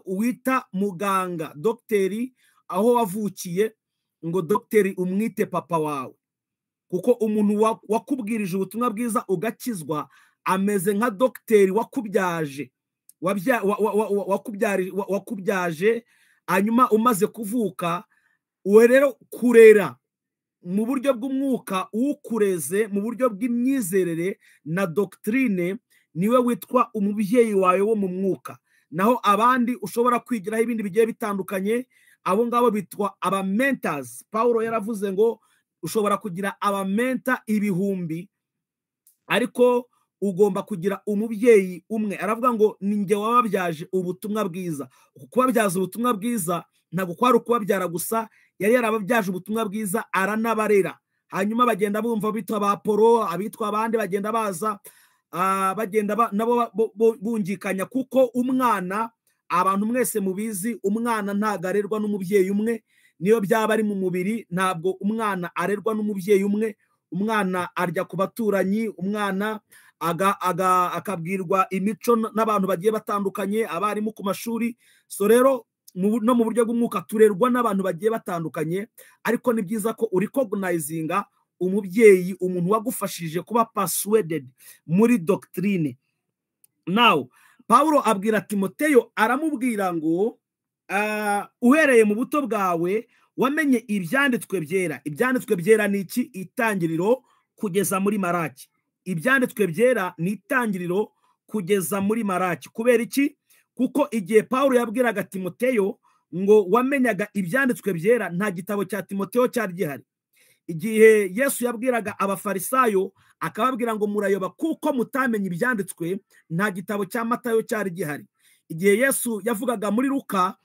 wita muganga dogiteri aho wavukiye ngo dogiteri umwite papa wawe, kuko umuntu wakubwirije ubutumwa bwiza ugakizwa ameze nka dogiteri wakubyaje hanyuma umaze kuvuka. uwe rero kurera mu buryo bw'umwuka ukureze mu buryo bw'imyizerere na doctrine niwe witwa umubyeyi wawe wo mu mwuka. Naho abandi ushobora kwigiraho ibindi bigiye bitandukanye, abo ngabo bitwa aba mentors. Paulo yaravuze ngo ushobora kugira aba mentor ibihumbi, ariko ugomba kugira umubyeyi umwe. Aravuga ngo ninjye wababyaje ubutumwa bwiza. Kubabyaza ubutumwa bwiza ntabwo kwari ukubabyara gusa, yari yarababyaje ubutumwa bwiza aranabarera. Hanyuma bagenda bumva bitwa ba Apolo, abitwa abandi bagenda baza bagenda nabo bungikanya, kuko umwana, abantu mwese mubizi, umwana ntago arerwa n'umubyeyi umwe. Niyo byaba ari mu mubiri, ntabwo umwana arerwa n'umubyeyi umwe. Umwana arya ku baturanyi, umwana akabwirwa imico n'abantu bagiye batandukanye, abarimu ku mashuri. So rero no mu buryo bw'umwuka turerwa n'abantu bagiye batandukanye, ariko ni byiza ko uri recognizinga umubyeyi, umuntu wagufashije kuba persuaded muri doctrine. Now Paulo abwira Timoteyo, aramubwira ngo uhereye mu buto bwawe wamenye ibyanditswe byera. Ibyanditswe byera ni iki? Itangiriro kugeza muri Maraki. Ibyanditswe byera ni itangiriro kugeza muri Maraki. Kubera iki? Kuko igihe Paulo yabwiraga Timoteyo ngo wamenyaga ibyanditswe byera, nta gitabo cya Timoteyo cyari gihari. Igihe Yesu yabwiraga abafarisayo akababwira ngo murayoba kuko mutamenye ibyanditswe, nta gitabo cya Matayo cyari gihari. Igihe Yesu yavugaga muri Luka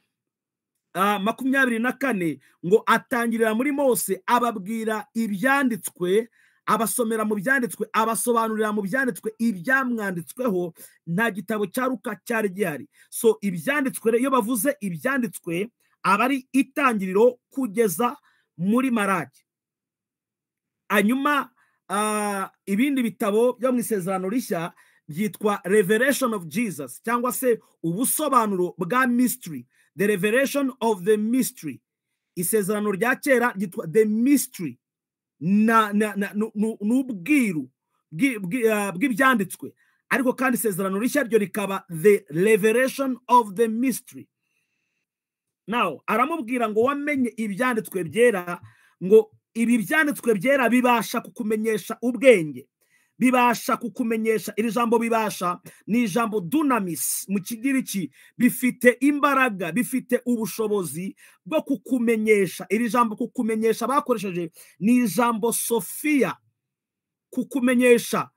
24 ngo atangirira muri Mose, ababwira ibyanditswe, abasomera mu byanditswe, abasobanurira mu byanditswe ibyamwanditsweho, nta gitabo cya Luka cyari gihari. So ibyanditswe, iyo bavuze ibyanditswe aba ari itangiriro kugeza muri Maraki. Hanyuma ibindi bitabo byo mu Isezerano Rishya byitwa Revelation of Jesus, cyangwa se ubusobanuro bwa mystery, the revelation of the mystery. Isezerano rya kera ryitwa the mystery, n'ubwiru bw'ibyanditswe, ariko kandi Isezerano Rishya ryo rikaba the revelation of the mystery. Now aramubwira ngo wamenye ibyanditswe byera, ngo ibi byanditswe byera bibasha kukumenyesha ubwenge, bibasha kukumenyesha. Iri jambo bibasha ni ijambo dunamis mu Kigiriki, bifite imbaraga, bifite ubushobozi bwo kukumenyesha. Iri jambo kukumenyesha bakoresheje ni ijambo Sofia, kukumenyesha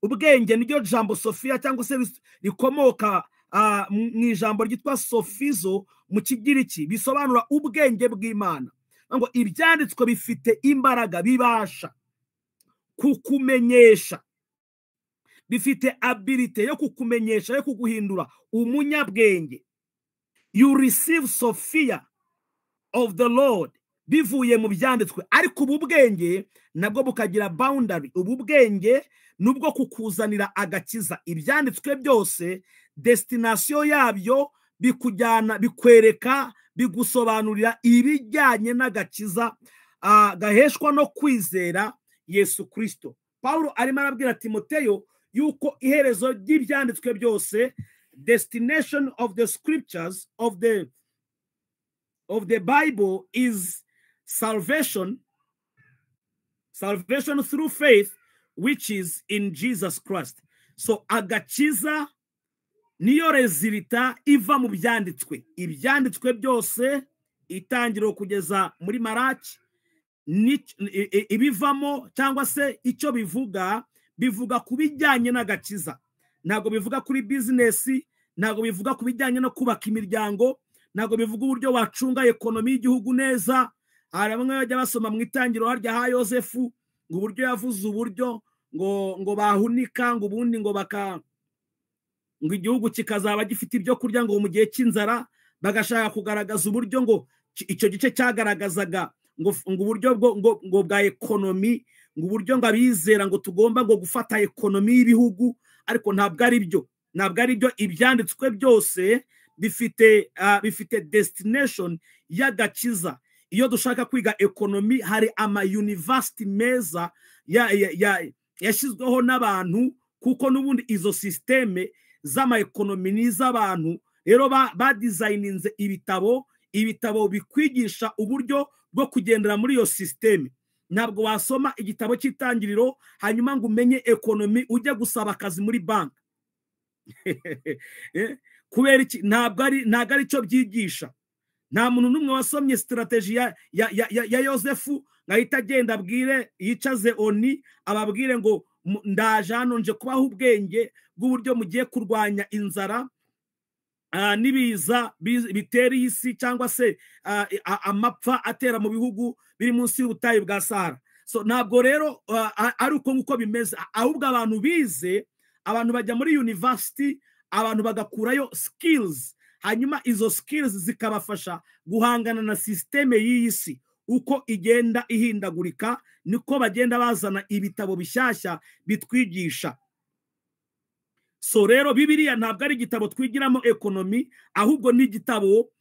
ubwenge niryo jambo Sofia, cyangwa se rikomoka mu ijambo ryitwa Sofizo mu Kigiriki, bisobanura ubwenge bw'Imana. Ngo ibyanditswe bifite imbaraga, bibasha kukumenyesha, bifite ability yo kukumenyesha, yo kuguhindura umunyabwenge. You receive Sophia of the Lord bivuye mu byanditswe. Ariko ubu bwenge nabwo bukagira boundary. Ubu bwenge nubwo kukuzanira agakiza. Ibyanditswe byose destination yabyo bikujyana, bikwereka, bigusobanurira ibijyanye n'agakiza gaheshwa no kwizera Yesu Kristo. Paulo arimo arabwira Timoteyo yuko iherezo ry'ibyanditswe byose, destination of the scriptures of the Bible is salvation through faith, which is in Jesus Christ. So agakiza niyo rezilita iva mu byanditswe. Ibyanditswe byose itangiriro kugeza muri Maraki, ibivamo cyangwa se icyo bivuga ku bijyanye n'agakiza. Ntabwo bivuga kuri business, ntabwo bivuga ku bijyanye no kubaka imiryango, ntabwo bivuga uburyo wacunga ekonomi y'igihugu neza. Hari bamwe bajya basoma mu itangiriro harya ha Yosefu ngo uburyo yavuze uburyo ngo bahunika, ngo ubundi ngo igihugu kikazaba gifite ibyo kurya ngo mu gihe cy'inzara, bagashaka kugaragaza uburyo ngo icyo gice cyagaragazaga ngo uburyo ngo bwa ekonomi, ngo uburyo ngo abizera ngo tugomba ngo gufata ekonomi y'ibihugu, ariko ntabwo ari byo. ntabwo ari byo. Ibyanditswe byose bifite destination y'agakiza. Iyo dushaka kwiga ekonomi, hari ama university meza yashyizweho n'abantu, kuko n'ubundi izo systeme z'ama ekonomi n'iz'abantu. Rero badesigninze ibitabo bikwigisha uburyo bwo kugendera muri iyo systeme. Ntabwo wasoma igitabo cy'itangiriro hanyuma ngo umenye ekonomi ujye gusaba akazi muri banki. Kubera iki? Ntabwo ari cyo byigisha. Nta muntu n'umwe wasomye strategy ya Yosefu ngahita agenda abwire yicaze Oni ababwire ngo ndaje hano nje kubaha ubwenge bw'uburyo mugiye kurwanya inzara n'ibiza bitera isi, cyangwa se amapfa atera mu bihugu biri munsi y'ubutayu bwa Sahara. So ntabwo rero ari uko nguko bimeze, ahubwo abantu bize, abantu bajya muri university, abantu bagakurayo skills, hanyuma izo skills zikabafasha guhangana na systeme y'iyi si. Uko igenda ihindagurika niko bagenda bazana ibitabo bishyashya bitwigisha. So rero Bibiliya ntabwo ari igitabo twigiramo ekonomi, ahubwo ni igitabo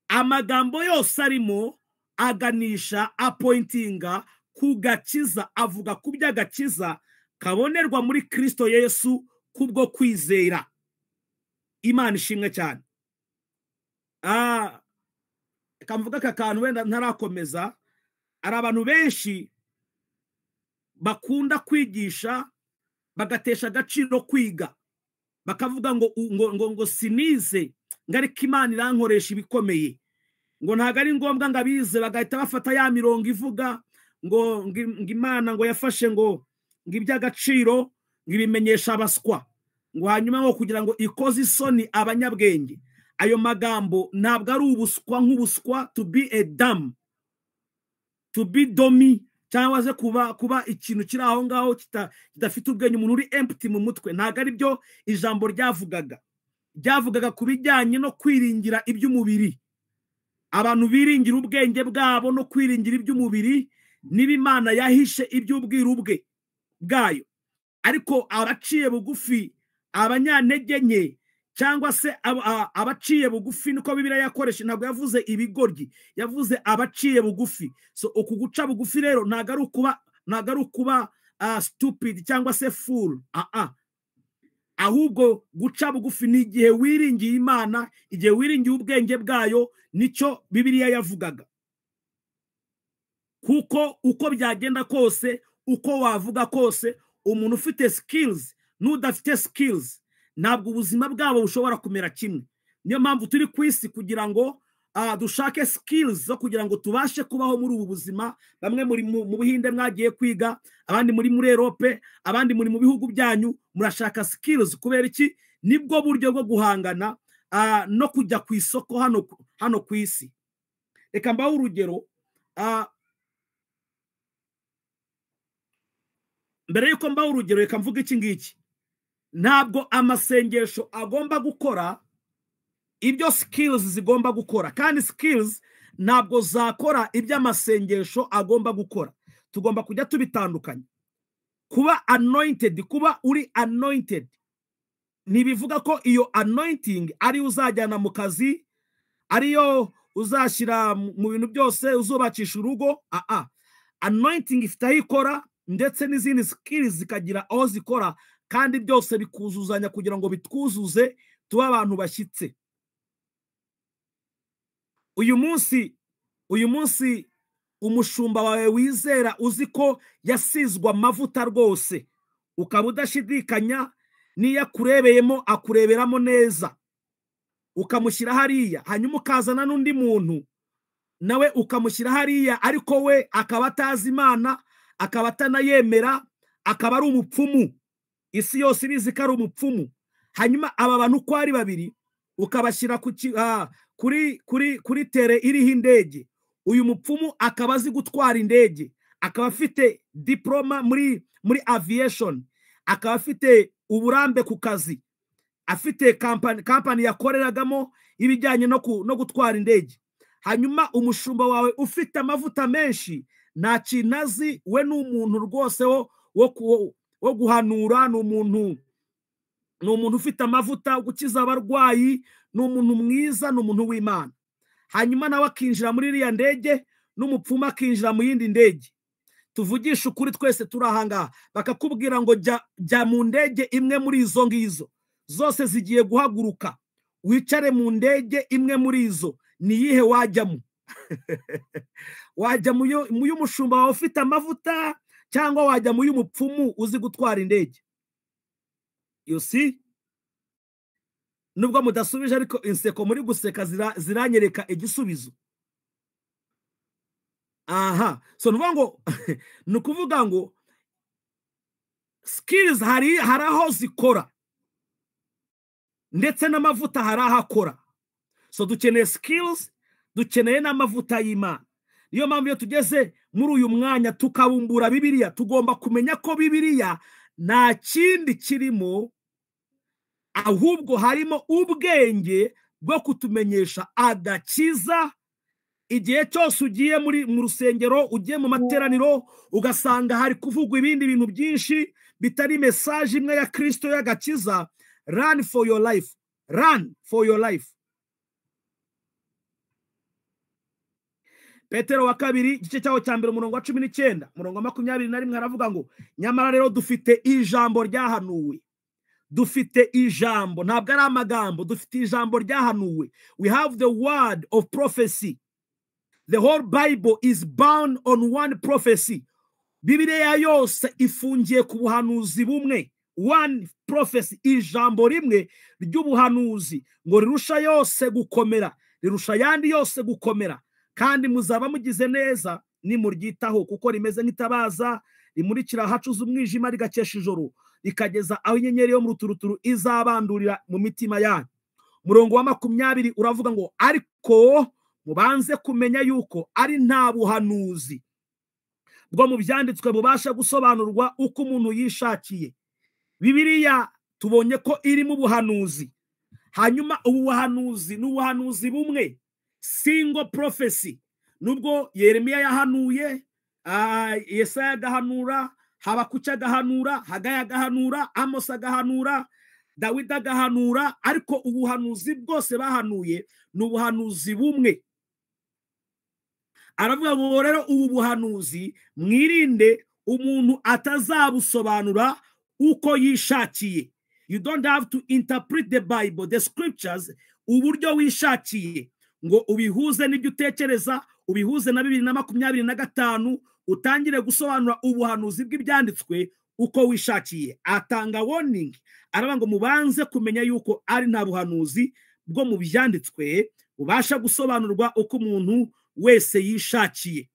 amagambo yose arimo aganisha apointinga ku gakiza, avuga ku by'agakiza kabonerwa muri Kristo Yesu kubwo kwizera. Imana ishimwe cyane. Kamvuga aka kantu wenda ntarakomeza. Ari abantu benshi bakunda kwigisha bagatesha agaciro kwiga, bakavuga ngo sinize ngariko Imana irankoresha ibikomeye, ngo ntago ari ngombwa ngo abize, bagahita bafata ya mirongo ivuga ngo Imana ngo yafashe ngo iby'agaciro ngibimenyesha abaswa, ngo hanyuma ngo kugira ngo ikoze isoni abanyabwenge. Ayo magambo ntabwo ari ubuswa nk'ubuswa, to be a dumb, to be dummy, cyangwa se kuba ikintu kiri aho ngaho kidafite ubwenge, umuntu uri empty mu mutwe. Ntabwo ari byo ijambo ryavugaga ku bijyanye no kwiringira iby'umubiri. Abantu biringira ubwenge bwabo no kwiringira iby'umubiri, niba Imana yahishe iby'ubwiru bwayo. Ariko abaciye bugufi, abanyantege nke, cyangwa se abaciye bugufi, niko Bibiliya yakoresha. Ntabwo yavuze ibigoryi, yavuze abaciye bugufi. So uku guca bugufi rero ntabwo ari ukuba stupid cyangwa se fool. Ahubwo guca bugufi ni igihe wiringiye Imana, igihe wiringiye ubwenge bwayo. Nicyo Bibiliya yavugaga. Kuko uko byagenda kose, uko wavuga kose, umuntu ufite skills n'udafite skills ntabwo ubuzima bwabo bushobora kumera kimwe. Niyo mpamvu turi ku isi, kugira ngo dushake skills zo kugira ngo tubashe kubaho muri ubu buzima. Bamwe muri mu Buhinde mwagiye kwiga, abandi muri Europe, abandi muri mu bihugu byanyu murashaka skills. Kubera iki? Nibwo buryo bwo guhangana no kujya ku isoko hano ku isi. Reka mbaho urugero. Mbere yuko mbaho urugero, reka mvuga iki ngiki. Ntabwo amasengesho agomba gukora ibyo skills zigomba gukora, kandi skills ntabwo zakora ibyo amasengesho agomba gukora. Tugomba kujya tubitandukanya. Kuba anointed, kuba uri anointed, ntibivuga ko iyo anointing ari uzajyana mu kazi, ariyo uzashyira mu bintu byose, uzubakisha urugo. Anointing ifite aho ikora, ndetse n'izindi skills zikagira aho zikora, kandi byose bikuzuzanya kugira ngo bitwuzuze tuba abantu bashyitse. Uyu munsi umushumba wawe wizera, uzi ko yasizwe amavuta rwose, ukaba udashidikanya, niyo akurebeyemo akureberamo neza, ukamushyira hariya, hanyuma ukazana n'undi muntu nawe ukamushyira hariya, ariko we akaba atazi Imana, akaba atanayemera, akaba ari umupfumu. Isi yose ibizi ko ari umupfumu. Hanyuma aba bantu uko ari babiri ukabashyira kuri tere iriho indege. Uyu mupfumu akaba azi gutwara indege, akaba afite diploma muri aviation, akaba afite uburambe ku kazi, afite kampani yakoreragamo ibijyanye no gutwara indege. Hanyuma umushumba wawe ufite amavuta menshi, nta kintu azi, we ni umuntu rwose wo guhanura, ni umuntu ni umuntu ufite amavuta gukiza abarwayi, ni umuntu mwiza, ni umuntu w'Imana. Hanyuma nawe akinjira muri iriya ndege, n'umupfumu akinjira mu yindi ndege. Tuvugisha ukuri twese turi ahangaha, bakakubwira ngo jya mu ndege imwe muri izo ngizo, zose zigiye guhaguruka, wicare mu ndege imwe muri izo. Ni iyihe wajyamo? Wajya mu y'umushumba wawe ufite amavuta, cyangwa wajya mu y'umupfumu uzi gutwara indege? You see? Nubwo mudasubije ariko inseko muri guseka ziranyereka igisubizo. Aha, so nukuvuga ngo skills hari aho zikora, ndetse n'amavuta hari aho akora. So dukeneye skills, dukeneye n'amavuta y'Imana. Niyo mpamvu iyo tugeze muri uyu mwanya tukabumbura Bibiliya, tugomba kumenya ko Bibiliya nta kindi kirimo, ahubwo harimo ubwenge bwo kutumenyesha agakiza. Igihe cyose ugiye mu rusengero, ugiye mu materaniro, ugasanga hari kuvugwa ibindi bintu byinshi bitari message imwe ya Kristo y'agakiza, run for your life. Run for your life. Petero wa kabiri igice cyaho cya mbere umurongo wa 19 umurongo wa 21 haravuga ngo nyamara rero dufite ijambo ryahanuwe. Dufite ijambo, ntabwo ari amagambo, dufite ijambo ryahanuwe. We have the word of prophecy. The whole Bible is bound on one prophecy. Bibiliya yose ifungiye ku buhanuzi bumwe. One prophecy, ijambo rimwe ry'ubuhanuzi, ngo rirusha yose gukomera, rirusha yandi yose gukomera, kandi muzaba mugize neza nimuryitaho, kuko rimeze nk'itabaza rimurikira ahacuze umwijima rigakesha ijoro, ikageza aho inyenyeri yo mu ruturuturu izabandurira mu mitima yanyu. Murongo wa 20 uravuga ngo ariko mubanze kumenya yuko ari nta buhanuzi bwo mu byanditswe bubasha gusobanurwa uko umuntu yishakiye. Bibiliya tubonye ko iri mu buhanuzi. Hanyuma ubu buhanuzi ni ubuhanuzi bumwe, single prophecy. Nubwo Yeremiya yahanuye, Yesaya agahanura, Habakuki agahanura, Hagayi agahanura, Amos agahanura, Dawidi agahanura, ariko ubuhanuzi bwose bahanuye ni ubuhanuzi bumwe. Aravuga ngo rero ubu buhanuzi mwirinde umuntu atazabusobanura uko yishakiye. You don't have to interpret the Bible, the scriptures, uburyo wishakiye, ngo ubihuze n'ibyo utekereza, ubihuze na 2025, utangire gusobanura ubuhanuzi bw'ibyanditswe uko wishakiye. Atanga warning, aravuga ngo mubanze kumenya yuko ari nta buhanuzi bwo mu byanditswe bubasha gusobanurwa uko umuntu wese yishakiye.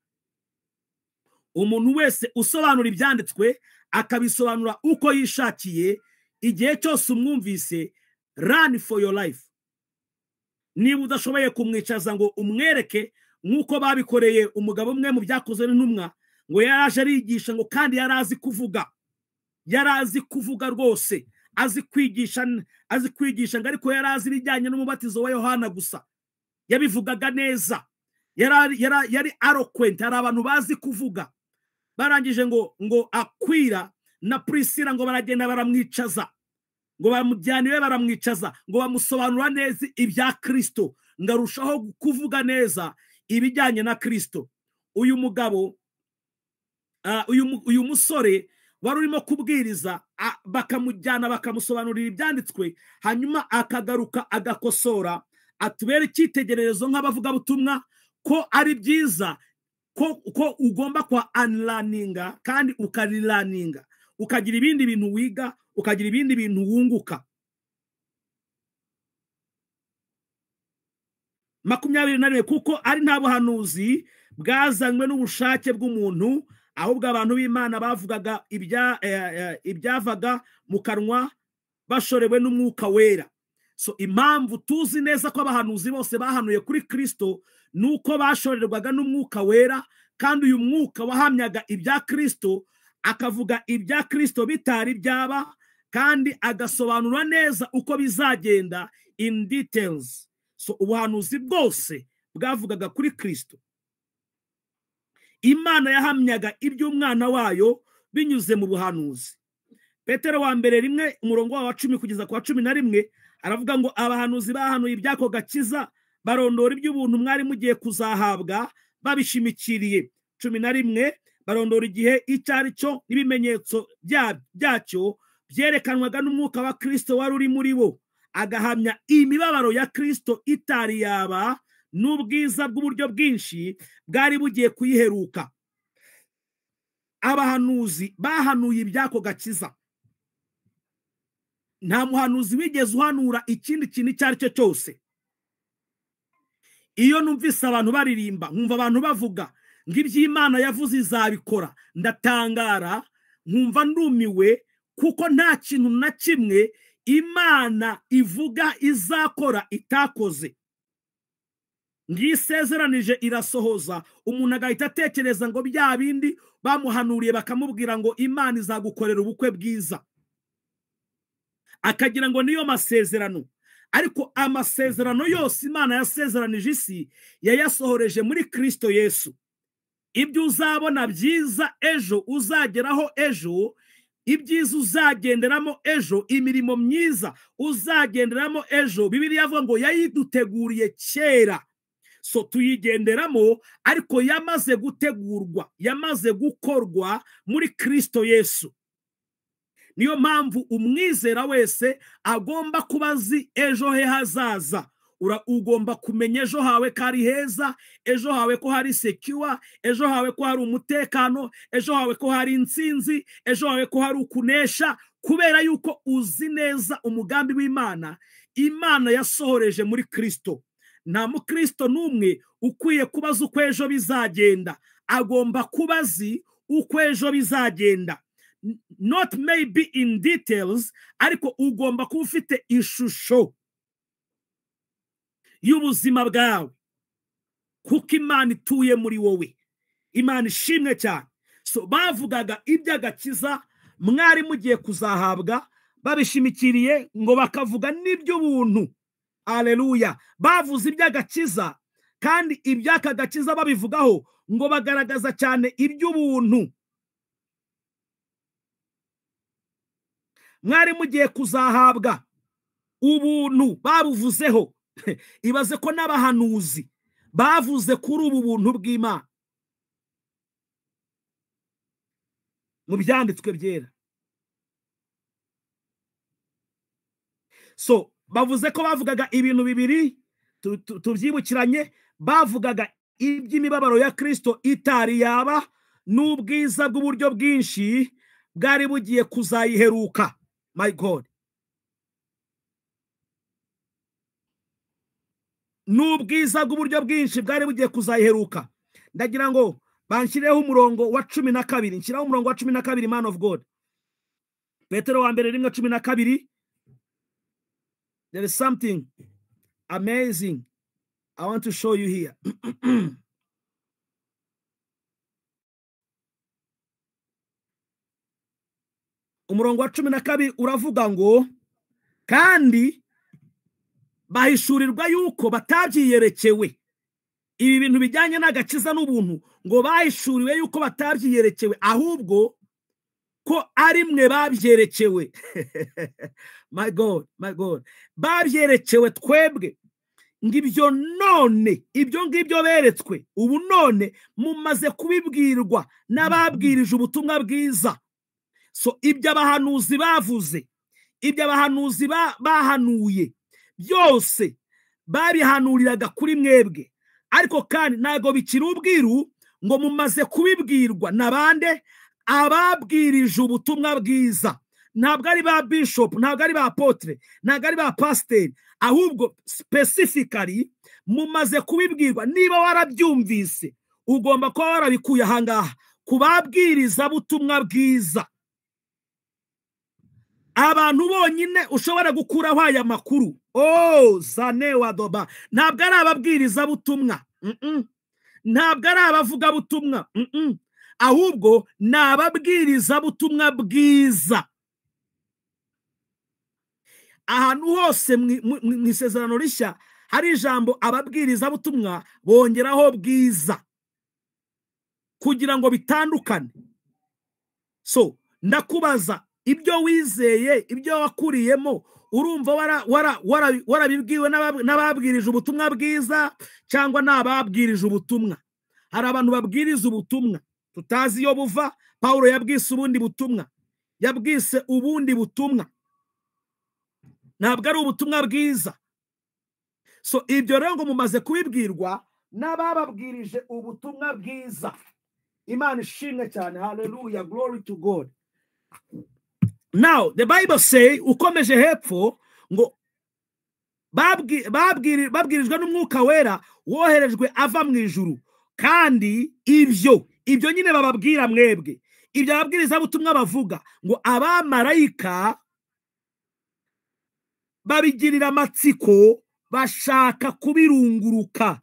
Umuntu wese usobanura ibyanditswe akabisobanura uko yishakiye, igihe cyose umwumvise, run for your life. Niba udashoboye kumwicaza ngo umwereke nk'uko babikoreye umugabo umwe mu byakozwe n'intumwa, ngo yaraje arigisha ngo kandi yarazi kuvuga rwose, azi kwigisha ngo ariko yarazi ibijyanye n'umubatizo wa Yohana gusa, yabivugaga neza, yari eloquent, hari abantu bazi kuvuga. Barangije ngo Akwila na Priscilla ngo baragenda baramwicaza, ngo bamujyana iwe baramwicaza, ngo bamusobanura neza ibya Kristo, ngarushaho kuvuga neza ibijyanye na Kristo. Uyu mugabo, uyu musore wari urimo kubwiriza, bakamujyana bakamusobanurira ibyanditswe, hanyuma akagaruka agakosora, atubera icyitegererezo nk'abavugabutumwa ko ari byiza ko ugomba kwa unlearninga kandi ukarilearninga, ukagira ibindi bintu wiga, ukagira ibindi bintu wunguka. 21 kuko ari nta buhanuzi bwazanywe n'ubushake bw'umuntu, ahubwo abantu b'Imana bavugaga ibyavaga mu kanwa bashorewe n'umwuka wera. So impamvu tuzi neza ko abahanuzi bose bahanuye kuri Kristo nuko bashorerwaga n'umwuka wera, kandi uyu mwuka wahamyaga ibya Kristo, akavuga ibya Kristo bitari byaba, kandi agasobanura neza uko bizagenda in details. So ubuhanuzi bwose bwavugaga kuri Kristo. Imana yahamyaga iby'umwana wayo binyuze mu buhanuzi. Petero wa mbere 1 umurongo wa 10 kugeza kwa 11 aravuga ngo abahanuzi bahanuye ibyako gakiza barondora iby'ubuntu mwari mugiye kuzahabwa babishimikiriye. 11 barondora igihe icyari cyo n'ibimenyetso byacyo byerekanwaga n'umwuka wa Kristo wari uri muri bo, agahamya imibabaro ya Kristo itari yaba n'ubwiza bw'uburyo bwinshi bwari bugiye kuyiheruka. Abahanuzi bahanuye ibyako gakiza. Nta muhanuzi wigeze uhanura ikindi kintu icyo ari cyo cyose. Iyo numvise abantu baririmba, nkumva abantu bavuga ngo iby'Imana yavuze izabikora, ndatangara, nkumva ndumiwe, kuko nta kintu na kimwe Imana ivuga izakora itakoze. Ngisezeranije irasohoza, umuntu agahita atekereza ngo bya bindi bamuhanuriye bakamubwira ngo Imana izagukorera ubukwe bwiza, akagira ngo niyo masezerano. Ariko amasezerano yose Imana yasezeranije isi yayasohoreje muri Kristo Yesu. Ibyo uzabona byiza ejo, uzageraho ejo, ibyiza uzagenderamo ejo, imirimo myiza uzagenderamo ejo, Bibiliya avuga ngo yayiduteguriye kera. So tuyigenderamo, ariko yamaze gutegurwa, yamaze gukorwa muri Kristo Yesu. Niyo mpamvu umwizera wese agomba kuba azi ejo he hazaza. Ugomba kumenya ejo hawe ko ari heza, ejo hawe ko hari secure, ejo hawe ko hari umutekano, ejo hawe ko hari intsinzi, ejo hawe ko hari ukunesha, kubera yuko uzi neza umugambi w'Imana Imana yasohoreje muri Kristo. Nta mukristo n'umwe ukwiye kubaza uko ejo bizagenda, agomba kuba azi uko ejo bizagenda. Not maybe in details, ariko ugomba kuba ufite ishusho y'ubuzima bwawe, kuko Imana ituye muri wowe. Imana ishimwe cyane. So bavugaga iby'agakiza mwari mugiye kuzahabwa babishimikiriye, ngo bakavuga n'iby'ubuntu. Haleluya. Bavuze iby'agakiza, kandi iby'aka gakiza babivugaho ngo bagaragaza cyane iby'ubuntu. Mwari mugiye kuzahabwa ubuntu babuvuzeho. Ibaze ko n'abahanuzi bavuze kuri ubu buntu bw'Imana mu byanditswe byera. So bavuze ko bavugaga ibintu bibiri tubyibukiranye. Bavugaga iby'imibabaro ya Kristo itari yaba n'ubwiza bw'uburyo bwinshi bwari bugiye kuzayiheruka. My God. N'ubwiza bw'uburyo bwinshi bwari bugiye kuzayiheruka. Ndagira ngo banshyireho umurongo wa 12. Nshyiraho umurongo wa 12, man of God. Petero wa mbere 1:12. There is something amazing I want to show you here. Umurongo wa 12 uravuga ngo, kandi bahishurirwa yuko batabyiyerekewe. Ibi bintu bijyanye n'agakiza n'ubuntu ngo bahishuriwe yuko batabyiyerekewe, ahubwo ko ari mwe babyerekewe. My God, my God. Babyerekewe twebwe. Ngibyo none, ibyo ngibyo beretswe, ubu none mumaze kubibwirwa n'ababwirije ubutumwa bwiza. So ibyo abahanuzi bavuze, ibyo abahanuzi bahanuye, byose babihanuriraga kuri mwebwe. Ariko kandi ntago bikiri ubwiru, ngo mumaze kubibwirwa nabande, ababwirije ubutumwa bwiza. Ntabwo ari ba bishop, ntabwo ari ba apotre, ntabwo ari ba pastor, ahubwo specifically mumaze kubibwirwa. Niba warabyumvise, ugomba kuba warabikuye ahangaha kubabwiriza butumwa bwiza. Abantu bonyine ushobora gukuraho aya makuru, zane wadoba, ntabwo ari ababwiriza butumwa, ntabwo ari abavuga butumwa, ahubwo ni ababwiriza butumwa bwiza. Ahantu hose mu isezerano rishya hari ijambo ababwiriza butumwa, bongeraho bwiza kugira ngo bitandukane. So ndakubaza, ibyo wizeye, ibyo wakuriyemo, urumva warabibwiwe n'ababwirije ubutumwa bwiza cyangwa n'ababwirije ubutumwa. Hari abantu babwiriza ubutumwa tutazi iyo buva. Paulo yabwise ubundi butumwa, yabwise ubundi butumwa, ntabwo ari ubutumwa bwiza. So ibyo rero ngo mumaze kubibwirwa n'abababwirije ubutumwa bwiza. Imana ishimwe cyane. Hallelujah, glory to God. Now the Bible say, ukomeje hepfo ngo babwirijwe n'umwuka wera woherejwe ava mu ijuru, kandi ibyo nyine bababwira mwebwe, ibyo ababwiriza butumwa bavuga ngo abamarayika babigirira amatsiko, bashaka kubirunguruka.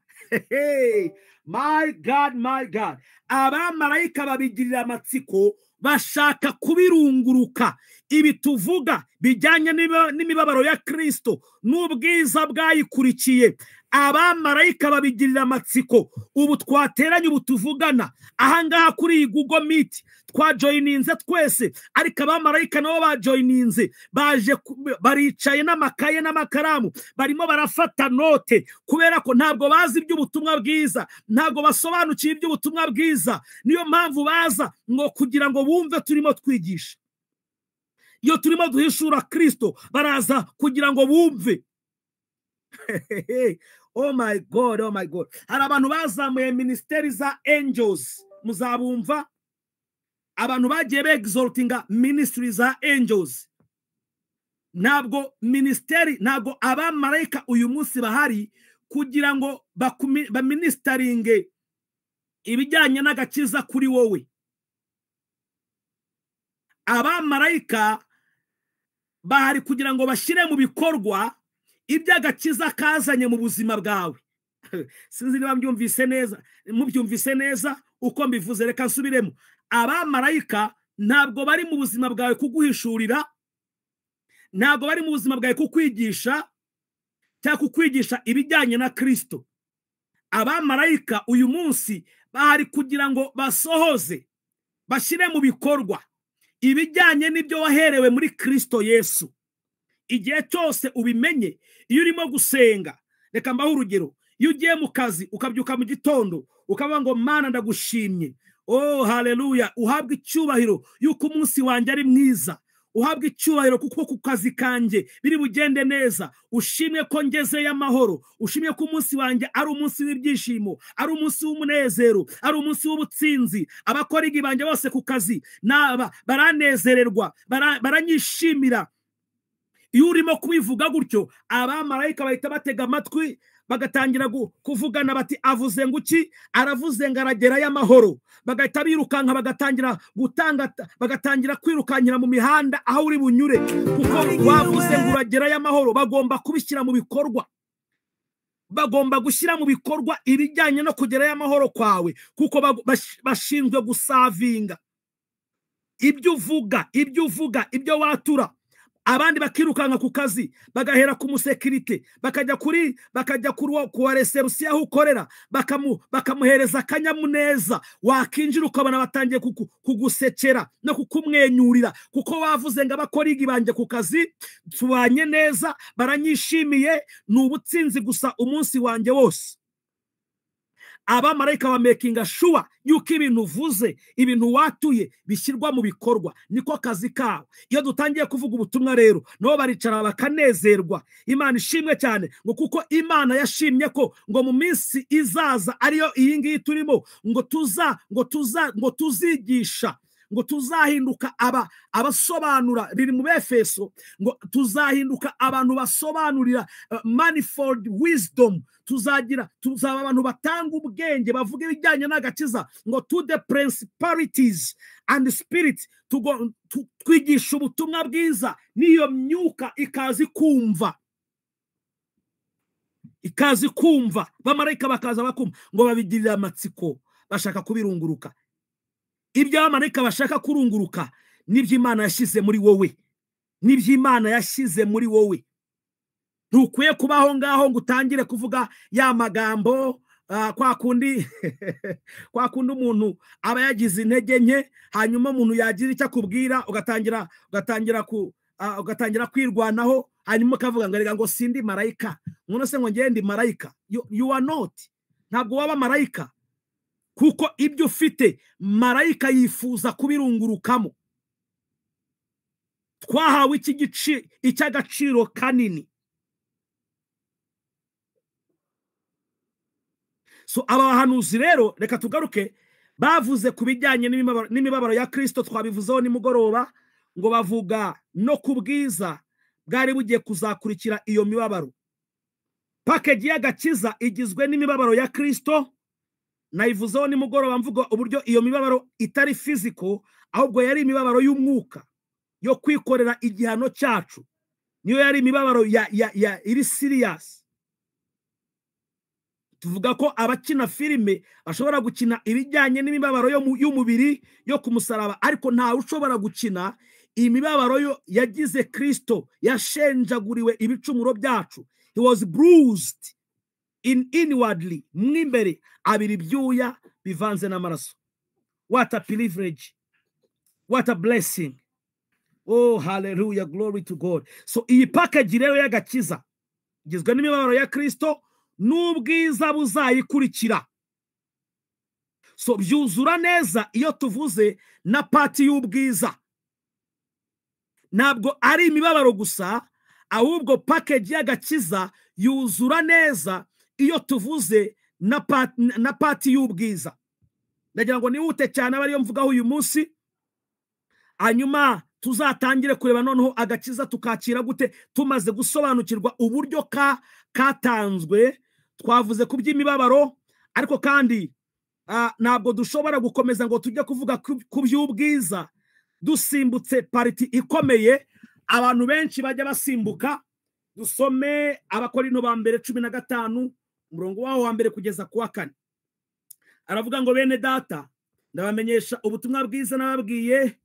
My God, my God. Abamarayika babigirira amatsiko, bashaka kubirunguruka. Ibi tuvuga bijyanye n'imibabaro ya Kristo n'ubwiza bwayikurikiye, abamarayika babigirira amatsiko. Ubu twateranye, ubu tuvugana ahangaha kuri iyi Google Meet, twajoyininze twese, ariko abamarayika nabo bajoyininze, baricaye n'amakaye n'amakaramu, barimo barafata note, kubera ko ntabwo bazi iby'ubutumwa bwiza, ntabwo basobanukiye iby'ubutumwa bwiza. Niyo mpamvu baza ngo kugira ngo bumve turimo twigisha. Iyo turimo duhishura Kristo, baraza kugira ngo bumve. Oh my God, oh my God. Hari abantu bazamuye ministeri za angels, muzabumva. Abantu bagiye exaltinga ministry za angels. Ntabwo ministeri, ntabwo abamarayika uyu munsi bahari kugira ngo baministeringe ibijyanye n'agakiza kuri wowe. Abamarayika bahari kugira ngo bashyire mu bikorwa iby'agakiza kazanye mu buzima bwawe. Sinzi niba mubyumvise neza uko mbivuze. Reka nsubiremo. Abamarayika ntabwo bari mu buzima bwawe kuguhishurira, ntabwo bari mu buzima bwawe kukwigisha cyangwa kukwigisha ibijyanye na Kristo. Abamarayika uyu munsi bahari kugira ngo basohoze, bashyire mu bikorwa ibijyanye n'ibyo waherewe muri Kristo Yesu. Igihe cyose ubimenye, iyo urimo gusenga, reka mbaho urugero, iyo ugiye mu kazi ukabyuka mu gitondo ukavuga ngo Mana ndagushimye, oh haleluya, uhabwa icyubahiro yuko umunsi wanjye ari mwiza, uhabwa icyubahiro kuko ku kazi kanjye biri bugende neza, ushimye ko ngezeyo amahoro, ushimye ko umunsi wanjye ari umunsi w'ibyishimo, ari umunsi w'umunezero, ari umunsi w'ubutsinzi. Abakorigi banjye bose ku kazi baranezererwa, baranyishimira. Iyo urimo kubivuga gutyo, abamarayika bahita batega amatwi, bagatangira kuvugana bati avuze ngo iki, aravuze ngo aragerayo amahoro. Bagahita birukanka, bagatangira kwirukankira mu mihanda aho uri bunyure, kuko wavuze ngo uragerayo amahoro. Bagomba kubishyira mu bikorwa, bagomba gushyira mu bikorwa ibijyanye no kugerayo amahoro kwawe, kuko bashinzwe gusavinga ibyo uvuga, ibyo watura. Abandi bakirukanka ku kazi, bagahera ku musekirite, bakajya kuwa reception aho ukorera, bakamuhereza akanyamuneza. Wakinjira ukabona batangiye kugusekera no kukumwenyurira, kuko wavuze ngo abakorigi banje ku kazi tubanye neza, baranyishimiye, ni ubutsinzi gusa umunsi wanjye wose. Abamarayika ba making sure yuko ibintu uvuze, ibintu watuye bishyirwa mu bikorwa. Niko kazi kabo. Iyo dutangiye kuvuga ubutumwa rero, nabo baricara bakanezerwa. Imana ishimwe cyane, ngo kuko Imana yashimye ko ngo mu minsi izaza ariyo iyi ngiyi turimo, ngo tuzigisha, ngo tuzahinduka abasobanura, biri mu Befeso, ngo tuzahinduka abantu basobanurira manifold wisdom. Tuzaba abantu batanga ubwenge, bavuga ibijyanye n'agakiza, ngo to the principalities and spirit. Twigisha ubutumwa bwiza, niyo myuka ikazi kumva, bamarayika bakaza bakumva, ngo babigirira amatsiko, bashaka kubirunguruka. Ibyo abamarayika bashaka kurunguruka nibyo Imana yashyize muri wowe, nibyo Imana yashyize muri wowe. Ntukwiye kubaho ngaho ngo utangire kuvuga ya magambo kwa kundi kwa kundi umuntu aba yagize intege nke, hanyuma umuntu yagira icyo akubwira ugatangira kwirwanaho, hanyuma ukavuga ngo rega ngo sindi marayika, none se ngo ngende marayika. You are not. Ntabwo waba marayika, kuko ibyo ufite marayika yifuza kubirungurukamo. Twahawe icy'agaciro kanini. So aba bahanuzi rero, reka tugaruke, bavuze ku bijyanye n'imibabaro ya Kristo. Twabivuzeho nimugoroba ngo bavuga no ku bwiza bwari bugiye kuzakurikira iyo mibabaro. Package y'agakiza igizwe n'imibabaro ya Kristo. Nayivuzeho nimugoroba mvuga uburyo iyo mibabaro itari physical, ahubwo yari imibabaro y'umwuka yo kwikorera igihano cyacu. Niyo yari imibabaro iri serious. Tuvuga ko abakina filime bashobora gukina ibijyanye n'imibabaro y'umubiri yo ku musaraba, ariko ntawe ushobora gukina imibabaro yagize Kristo, yashenjaguriwe ibicumuro byacu. He was bruised inwardly, mwimbere abiri ibyuya bivanze n'amaraso. What a privilege, what a blessing. Oh hallelujah, glory to God. So iyi package rero y'agakiza igizwe n'imibabaro ya Kristo n'ubwiza buzayikurikira. So byuzura neza iyo tuvuze na pati y'ubwiza. Ntabwo ari imibabaro gusa, ahubwo package y'agakiza yuzura neza iyo tuvuze na pati y'ubwiza. Ndagira ngo nihute cyane abariyo mvugaho uyu munsi, hanyuma tuzatangire kureba noneho agakiza tukakira gute tumaze gusobanukirwa uburyo katanzwe. Twavuze ku by'imibabaro, ariko kandi ntabwo dushobora gukomeza ngo tujye kuvuga ku by'ubwiza dusimbutse pariti ikomeye abantu benshi bajya basimbuka. Dusome Abakorinto ba mbere 15 umurongo waho wa mbere kugeza ku wa 4. Aravuga ngo bene data, ndabamenyesha ubutumwa bwiza nababwiye,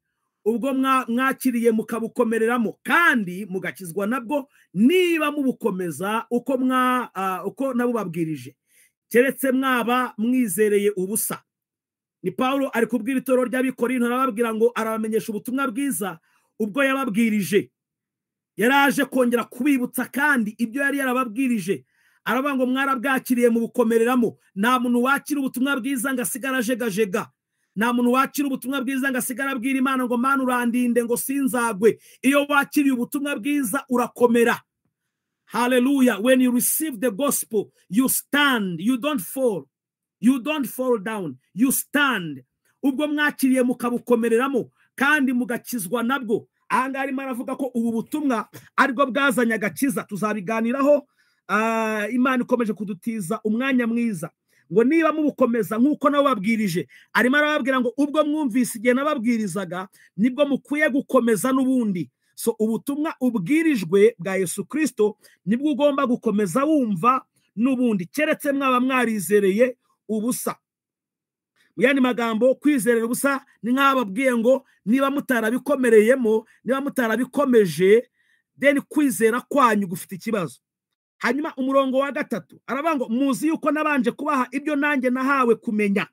ubwo mwakiriye mukabukomereramo kandi mugakizwa nabwo, niba mubukomeza uko nabubabwirije, keretse mwaba mwizereye ubusa. Ni Paulo ari kubwira itorero ry'Abikorinto, arababwira ngo arabamenyesha ubutumwa bwiza ubwo yababwirije. Yaraje kongera kubibutsa kandi ibyo yari yarababwirije. Aravuga ngo mwarabwakiriye mu bukomereramo. Nta muntu wakira ubutumwa bwiza ngo asigara ajegajega. Nta muntu wakira ubutumwa bwiza ngo asigara abwira Imana ngo Mana urandinde ngo sinzagwe. Iyo wakiriye ubutumwa bwiza urakomera. Hallelujah. When you receive the gospel, you stand, you don't fall. You don't fall down, you stand. Ubwo mwakiriye mukabukomereramo kandi mugakizwa nabwo. Ahangaha arimo aravuga ko ubu butumwa aribwo bwazanye agakiza. Tuzabiganiraho. Imana ikomeje kudutiza umwanya mwiza ngo niba mubukomeza nk'uko nababwirije. Arimo arababwira ngo ubwo mwumvise igihe nababwirizaga nibwo mukwiye gukomeza n'ubundi. So ubutumwa ubwirijwe bwa Yesu Kristo nibwo ugomba gukomeza wumva n'ubundi, keretse mwaba mwarizereye ubusa. Mu yandi magambo, kwizerera ubusa ni nk'ababwiye ngo niba mutarabikomereyemo, niba mutarabikomeje, then kwizera kwanyu gufite ikibazo. Hanyuma umurongo wa 3 aravuga ngo muzi yuko nabanje kubaha ibyo nanjye nahawe kumenya.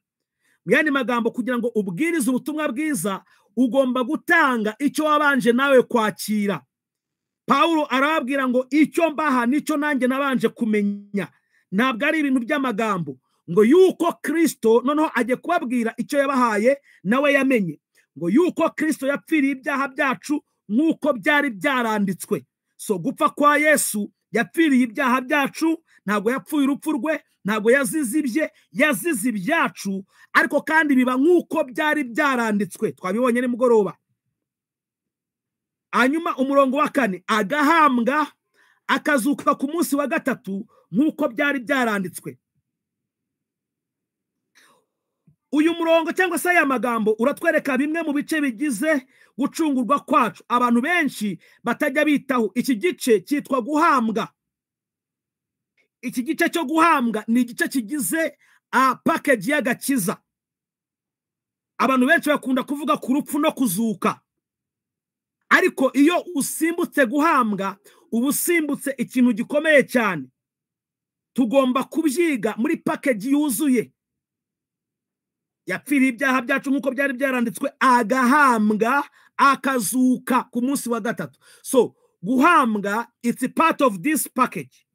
Mu yandi magambo, kugira ngo ubwirize ubutumwa bwiza ugomba gutanga icyo wabanje nawe kwakira. Paulo arababwira ngo icyo mbaha nicyo nanjye nabanje kumenya. Ntabwo ari ibintu by'amagambo ngo yuko Kristo noneho ajye kubabwira icyo yabahaye nawe yamenye, ngo yuko Kristo yapfiriye ibyaha byacu nk'uko byari byaranditswe. So gupfa kwa Yesu, yapfiriye ibyaha byacu, ntabwo yapfuye urupfu rwe, ntabwo yazize ibyacu, ariko kandi biba nk'uko byari byaranditswe. Twabibonye nimugoroba. Hanyuma umurongo wa 4, agahambwa akazuka ku munsi wa 3 nk'uko byari byaranditswe. Uyu murongo cyangwa se aya magambo uratwereka bimwe mu bice bigize gucungurwa kwacu abantu benshi batajya bitaho. Iki gice cyitwa guhambwa. Iki gice cyo guhambwa ni igice kigize package y'agakiza. Abantu benshi bakunda kuvuga ku rupfu no kuzuka, ariko iyo usimbutse guhambwa uba usimbutse ikintu gikomeye cyane. tugomba kubyiga muri package yuzuye. Yapfiriye ibyaha byacu nk'uko byari byaranditswe, agahambwa, akazuka ku munsi wa gatatu. So guhambwa, it's a part of this package.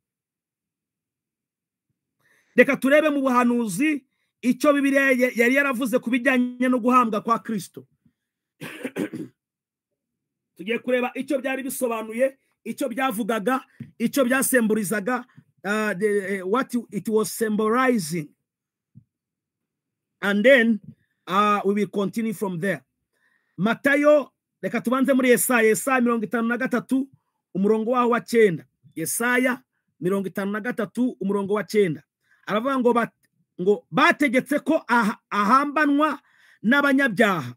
Reka turebe mu buhanuzi icyo Bibiliya yari yaravuze ku bijyanye no guhambwa kwa Kristo. Tugiye kureba icyo byari bisobanuye, icyo byavugaga, icyo byasemburizaga, what it was symbolizing. And then we will continue from there. Matayo, reka tubanze muri Yesaya 53 umurongo waho wa 9. Yesaya 53 umurongo wa 9. Aravuga ngo bategetse ko ahambanwa n'abanyabyaha.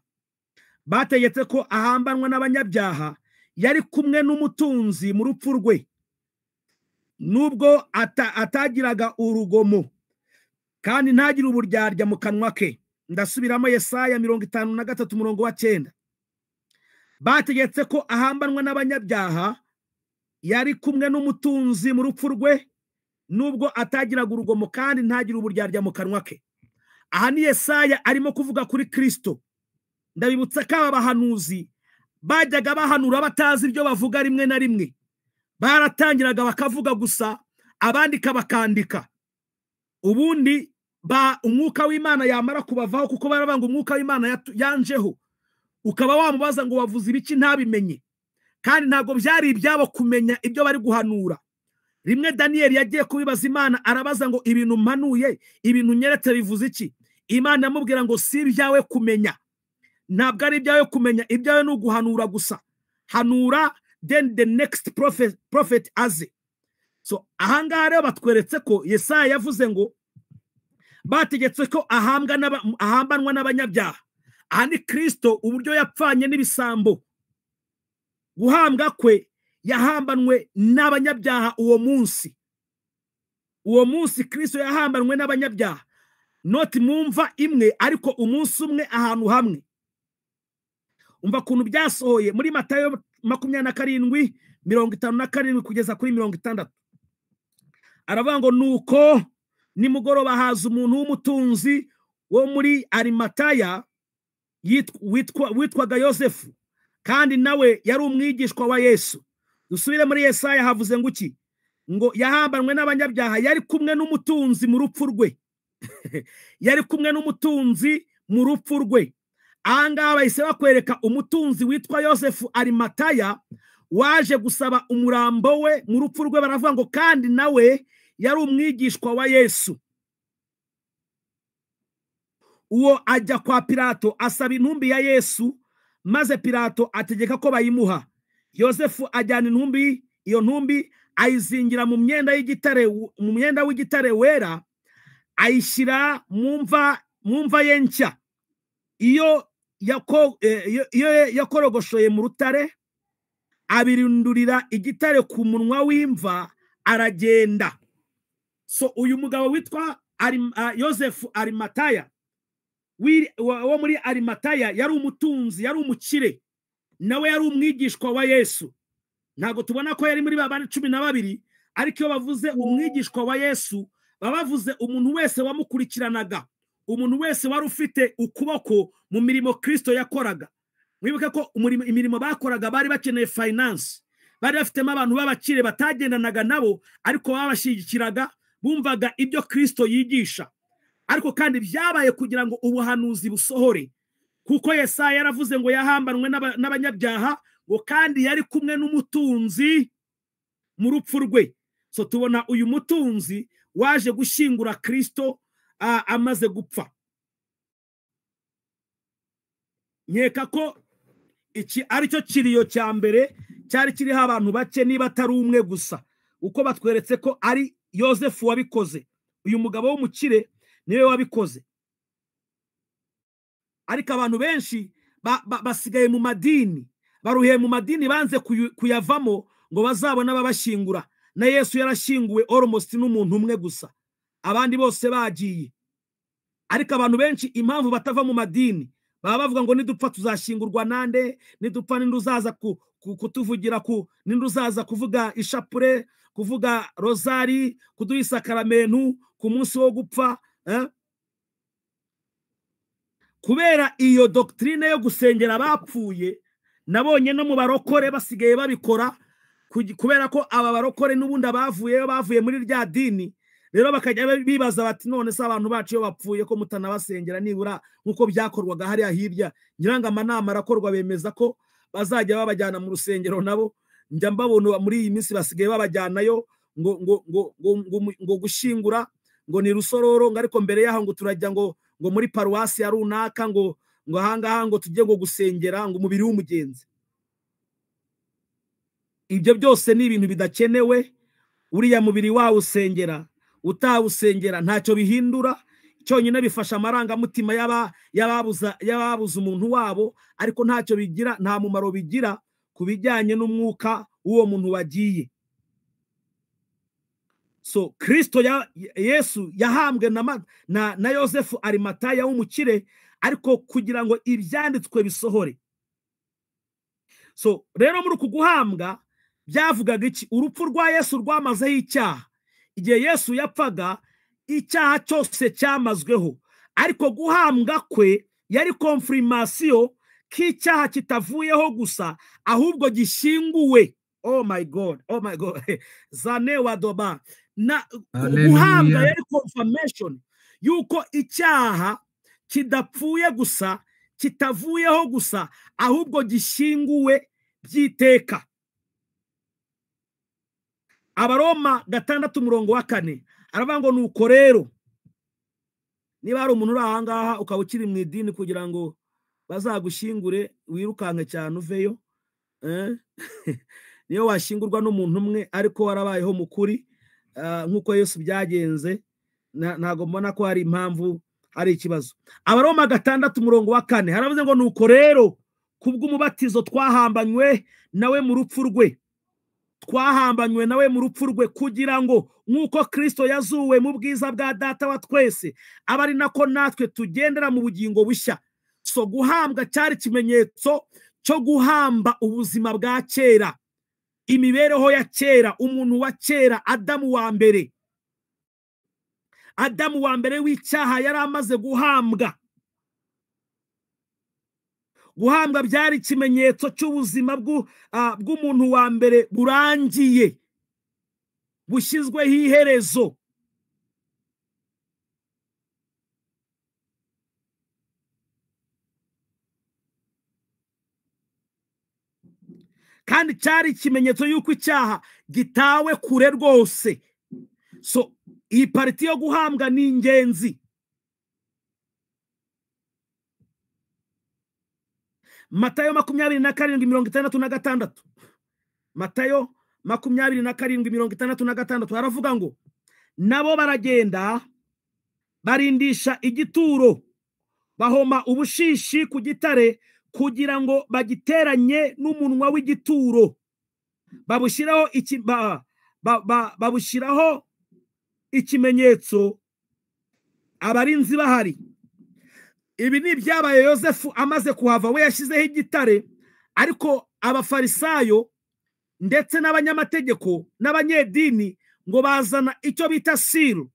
Bategetse ko ahambanwa n'abanyabyaha, yari kumwe n'umutunzi mu rupfu rwe, nubwo atagiraga urugomo kandi ntagire uburyarya mu kanwa ke. Ndasubiramo Yesaya 53 umurongo wa 9. Bategetse ko ahambanwa n'abanyabyaha, yari kumwe n'umutunzi mu rupfu rwe, nubwo atagiraga urugomo kandi ntagire uburyarya mu kanwa ke. Aha ni Yesaya arimo kuvuga kuri Kristo. Ndabibutsa ko aba bahanuzi bajyaga bahanura batazi ibyo bavuga, rimwe na rimwe baratangiraga bakavuga gusa, abandi bakandika. Ubundi umwuka w'Imana yamara kubavaho, kuko barabanga umwuka w'Imana yanjeho, ukaba wamubaza ngo wavuze ibiki ntabimenye, kandi ntago byari ibyabo kumenya ibyo bari guhanura. Rimwe Daniel yagiye kubibaza Imana, arabaza ngo ibintu mpanuye, ibintu nyeretse bivuze iki? Imana yamubwira ngo si ibyawe kumenya, ntabwo ari ibyawe kumenya, ibyawe ni uguhanura gusa. Hanura, then the next prophet aze. So ahangaha rero batweretse ko Yesaya yavuze ngo bategetse ko ahambanwa n'abanyabyaha. Aha ni Kristo uburyo yapfanye n'ibisambo. Guhambwa kwe, yahambanwe n'abanyabyaha uwo munsi. Uwo munsi Kristo yahambanwe n'abanyabyaha, not mumva imwe, ariko umunsi umwe ahantu hamwe. Umva kuntu byasohoye muri Matayo 27:57 kugeza kuri 60. Aravuga ngo nuko nimugoroba haza umuntu w'umutunzi wo muri Arimataya witwaga Yosefu, kandi nawe yari umwigishwa wa Yesu. Dusubire muri Yesaya, havuze ngo iki? Ngo yahambanwe n'abanyabyaha, yari kumwe n'umutunzi mu rupfu rwe. Yari kumwe n'umutunzi mu rupfu rwe. Ahangaha bahise bakwereka umutunzi witwa Yosefu Arimataya waje gusaba umurambo we mu rupfu rwe. Baravuga ngo kandi nawe yari umwigishwa wa Yesu. Uwo ajya kwa Pilato asaba intumbi ya Yesu, maze Pilato ategeka ko bayimuha. Yosefu ajyana intumbi, iyo ntumbi ayizingira mu myenda w'igitare wera, ayishyira mu mva ye nshya. Iyo yakorogoshoye mu rutare, abirundurira igitare ku munwa w'imva, aragenda. So uyu mugabo witwa Yosefu Arimataya wo muri Arimataya yari umutunzi, yari umukire, nawe yari umwigishwa wa Yesu. Ntago tubona ko yari muri babandi 12, ariko iyo bavuze umwigishwa wa Yesu baba bavuze umuntu wese wamukurikiranaga, umuntu wese wari ufite ukuboko mu mirimo Kristo yakoraga. Mwibuke ko imirimo bakoraga bari bakeneye finance, bari bafitemo abantu b'abakire batagendanaga nabo, ariko babashigikiraga, bumvaga ibyo Kristo yigisha. Ariko kandi byabaye kugira ngo ubuhanuzi busohore, kuko Yesaya yaravuze ngo yahambanwe n'abanyabyaha, ngo kandi yari kumwe n'umutunzi mu rupfu rwe. So tubona uyu mutunzi waje gushingura Kristo amaze gupfa. Nkeka ko iki ari cyo kiriyo cya mbere cyari kiriho abantu bake, niba atari umwe gusa, uko batweretse ko ari Yosefu wabikoze. Uyu mugabo w'umukire niwe wabikoze. Ariko abantu benshi basigaye mu madini, baruhiye mu madini, banze kuyavamo ngo bazabona babashingura. Na Yesu yarashinguwe almost n'umuntu umwe gusa, abandi bose bagiye. Ariko abantu benshi impamvu batava mu madini, baba bavuga ngo nidupfa tuzashingurwa nande, nidupfa ninduzaza kutuvugira, ninduzaza kuvuga ishapure, kuvuga rozari, kuduha isakaramentu ku munsi wo gupfa. Kubera iyo doctrine yo gusengera abapfuye, nabonye no mu barokore basigaye babikora, kubera ko aba barokore n'ubundi bavuye muri rya dini. Rero bakajya bibaza bati none se abantu bacu iyo bapfuye ko mutanabasengera nibura nkuko byakorwaga hariya hirya. Nyiranga amanama arakorwa, bemeza ko bazajya babajyana mu rusengero. Nabo njya mbabona muri iyi minsi basigaye babajyanayo ngo gushingura, ngo ni Rusororo, ngo ariko mbere yaho ngo turajya ngo muri paruwasi ya runaka, ngo ahangaha ngo tujye ngo gusengera ngo umubiri w'umugenzi. Ibyo byose ni ibintu bidakenewe. Uriya mubiri wawe usengera, utawusengera ntacyo bihindura. Cyonyine bifasha amarangamutima y'ababuze umuntu wabo, ariko ntacyo bigira, nta mumaro bigira ku bijyanye n'umwuka w'uwo muntu wagiye. So Kristo Yesu yahambwe na Yosefu Arimataya w'umukire, ariko kugira ngo ibyanditswe bisohore. So rero muri uku guhambwa byavugaga iki? Urupfu rwa Yesu rwamazeho icyaha. Igihe Yesu yapfaga, icyaha cyose cyamazweho, ariko guhambwa kwe yari confirmation k'icyaha kitavuyeho gusa, ahubwo gishinguwe. Oh my God, oh my God. Zane wadoba. Guhambwa yari confirmation yuko icyaha kidapfuye gusa, kitavuyeho gusa, ahubwo gishinguwe byiteka. Abaroma 6:4 aravuga ngo nuko rero niba ari umuntu uri ahangaha ukaba ukiri mu idini kugira ngo bazagushingure, wirukanke cyane uveyo. Niyo washingurwa n'umuntu umwe ariko warabayeho mukuri, nkuko Yesu byagenze, ntago mbona ko hari impamvu hari ikibazo. Abaroma 6:4 haravuze ngo nuko rero kubw'umubatizo twahambanywe nawe mu rupfu rwe, twahambanywe nawe mu rupfu rwe, kugira ngo nkuko Kristo yazuwe mu bwiza bwa Data wa twese, aba ari nako natwe tugendera mu bugingo bushya. So guhambwa cyari ikimenyetso cyo guhamba ubuzima bwa kera, imibereho ya kera, umuntu wa kera, Adamu wa mbere. Adamu wa mbere w'icyaha yari amaze guhambwa. Guhambwa byari ikimenyetso cy'ubuzima bw'umuntu wa mbere burangiye, bushyizweho iherezo. Kandi cyari ikimenyetso y'uko icyaha gitawe kure rwose. So iyi pariti yo guhambwa ni ingenzi. Matayo 27:66. Matayo 27:66 haravuga ngo nabo baragenda barindisha igituro, bahoma ubushishi ku gitare kugira ngo bagiteranye n'umunwa w'igituro, babushiraho ikimenyetso abarinzi bahari. Ibi ni byabaye Yosefu amaze kuhava, we yashyizeho igitare, ariko abafarisayo ndetse n'abanyamategeko n'abanyedini ngo bazana icyo bita siru.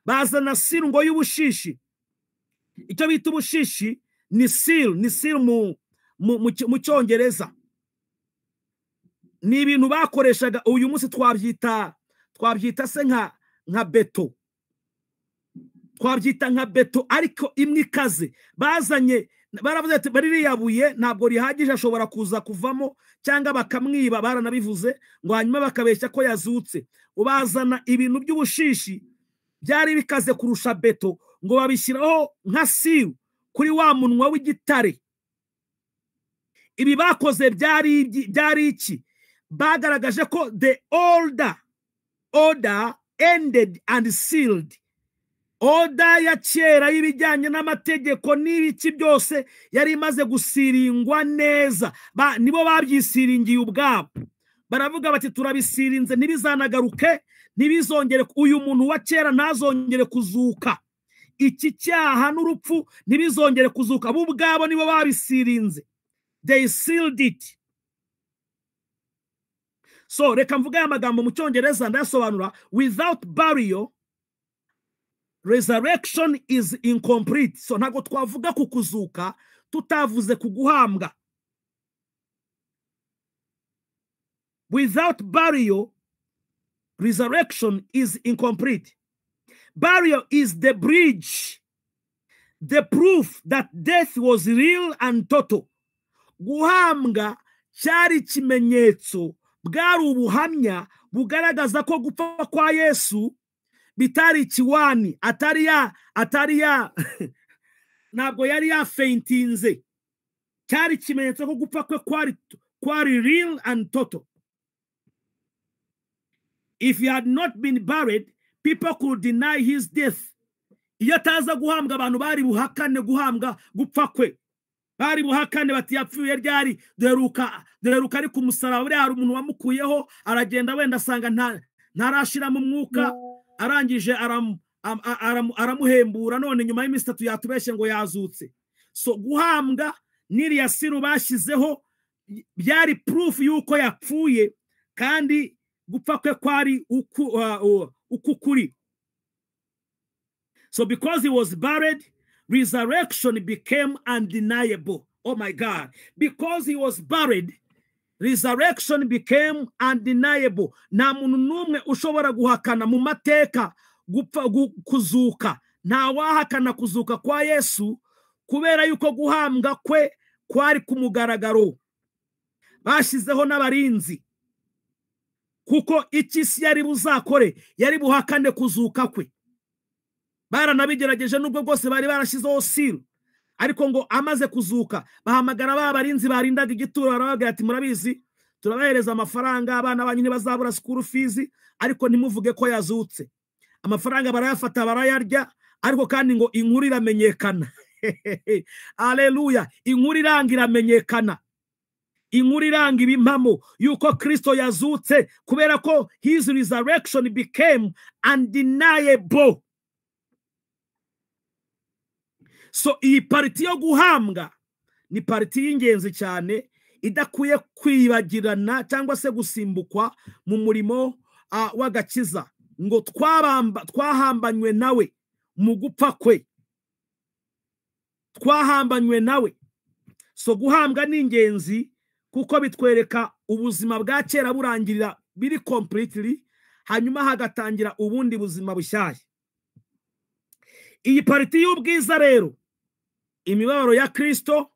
Bazana siru ngo y'ubushishi. Icyo bita ubushishi ni siru, mu Cyongereza. Ni ibintu bakoreshaga, uyu munsi twabyita se nka beto. Twabyita nka beto ariko imwe ikaze. Bazanye, baravuze ati baririyabuye ntabwo rihagije, ashobora kuza kuvamo cyangwa bakamwiba, baranabivuze ngo hanyuma bakabeshya ko yazutse. Ubazana ibintu by'ubushishi byari bikaze kurusha beto, ngo babishyiraho nka siru kuri wa munwa w'igitare. Ibi bakoze byari iki? Bagaragaje ko the order ended and sealed. Oda ya kera y'ibijyanye n'amategeko n'ibiki byose yari imaze gusiringwa neza. Nibo babyisiringiye ubwabo. Baravuga bati turabisirinze, ntibizanagaruke, ntibizongere, uyu muntu wa kera ntazongere kuzuka. Iki cyaha n'urupfu ntibizongere kuzuka. Bo ubwabo nibo babisirinze. They sealed it. So reka mvuga aya magambo mu cyongereza ndayasobanura. Without burial, resurrection is incomplete. So ntago twavuga ku kuzuka tutavuze ku guhambwa. Without burial, resurrection is incomplete. Burial is the bridge, the proof that death was real and total. Guhambwa cyari ikimenyetso, bwari ubuhamya bugaragaza ko gupfa kwa Yesu bitari ikiwani, atari ya ntabwo yari yafeintinze. Cyari ikimenyetso ko gupfa kwe kwari real and total. If he had not been buried, people could deny his death. Iyo ataza guhambwa abantu bari buhakane guhambwa gupfa kwe. Bari buhakane bati yapfuye ryari, deruka ari ku musaraba, buri hari umuntu wamukuyeho aragenda wenda asanga ntarashira mu mwuka, arangije aramuhembura, none nyuma y'iminsi 3 yatubeshe ngo yazutse. So guhambwa n'iriya siru bashyizeho byari proof yuko yapfuye, kandi gupfa kwe kwari ukukuri. So because he was buried, resurrection became undeniable. Oh my God. Because he was buried, resurrection became undeniable. Nta muntu n'umwe ushobora guhakana mu mateka gupfa kuzuka. Nta wahakana kuzuka kwa Yesu, kubera yuko guhambwa kwe kwari ku mugaragaro. Bashizeho n'abarinzi, kuko ikisi yari buzakore yari buhakane kuzuka kwe. Baranabigerageje nubwo bwose bari barashizeho siru, ariko ngo amaze kuzuka bahamagara babarinzi barindaga igituro, baravuga ati murabizi turabahereza amafaranga, abana banyu ntibazabura school fees, ariko ntimuvuge ko yazutse. Amafaranga barayafata barayarya, ariko kandi ngo inkuru iramenyekana. Haleluya. Inkuru iramenyekana. Inkuru iranga ibimpamo yuko Kristo yazutse, kubera ko his resurrection became undeniable. So iyi pariti yo guhambwa ni pariti y'ingenzi cyane, idakwiye kwibagirana cyangwa se gusimbukwa mu murimo w'agakiza, ngo twahambanywe nawe mu gupfa kwe. Twahambanywe nawe. So guhambwa ni ingenzi kuko bitwereka ubuzima bwa kera burangirira biri completely, hanyuma hagatangira ubundi buzima bushyashya. Iyi pariti y'ubwiza rero, imibabaro ya Kristo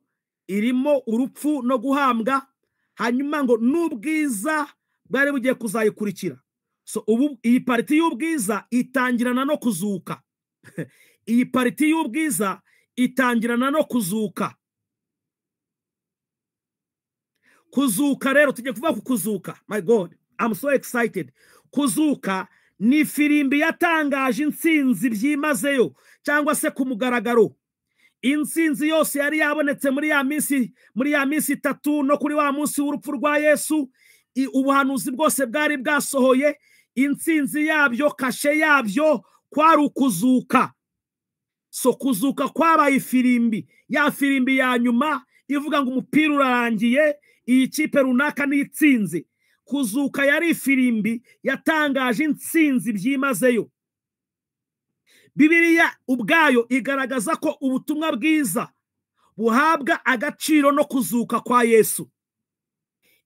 irimo urupfu no guhambwa, hanyuma ngo n'ubwiza bwari bugiye kuzayikurikira. So ubu iyi pariti y'ubwiza itangirana no kuzuka. Iyi pariti y'ubwiza itangirana no kuzuka. Kuzuka rero tujye kuvuga ku kuzuka. My God, I'm so excited. Kuzuka ni firimbi yatangaje intsinzi byimazeyo, cyangwa se ku mugaragaro. Intsinzi yose yari yabonetse muri ya minsi 3 no kuri wa munsi w'urupfu rwa Yesu, ubuhanuzi bwose bwari bwasohoye. Intsinzi yabyo, kashe yabyo kwari ukuzuka. So kuzuka kwabaye ifirimbi, ya firimbi ya nyuma ivuga ngo umupira urarangiye, iyi kipe runaka ni itsinzi. Kuzuka yari ifirimbi yatangaje intsinzi byimazeyo. Bibiliya ubwayo igaragaza ko ubutumwa bwiza buhabwa agaciro no kuzuka kwa Yesu.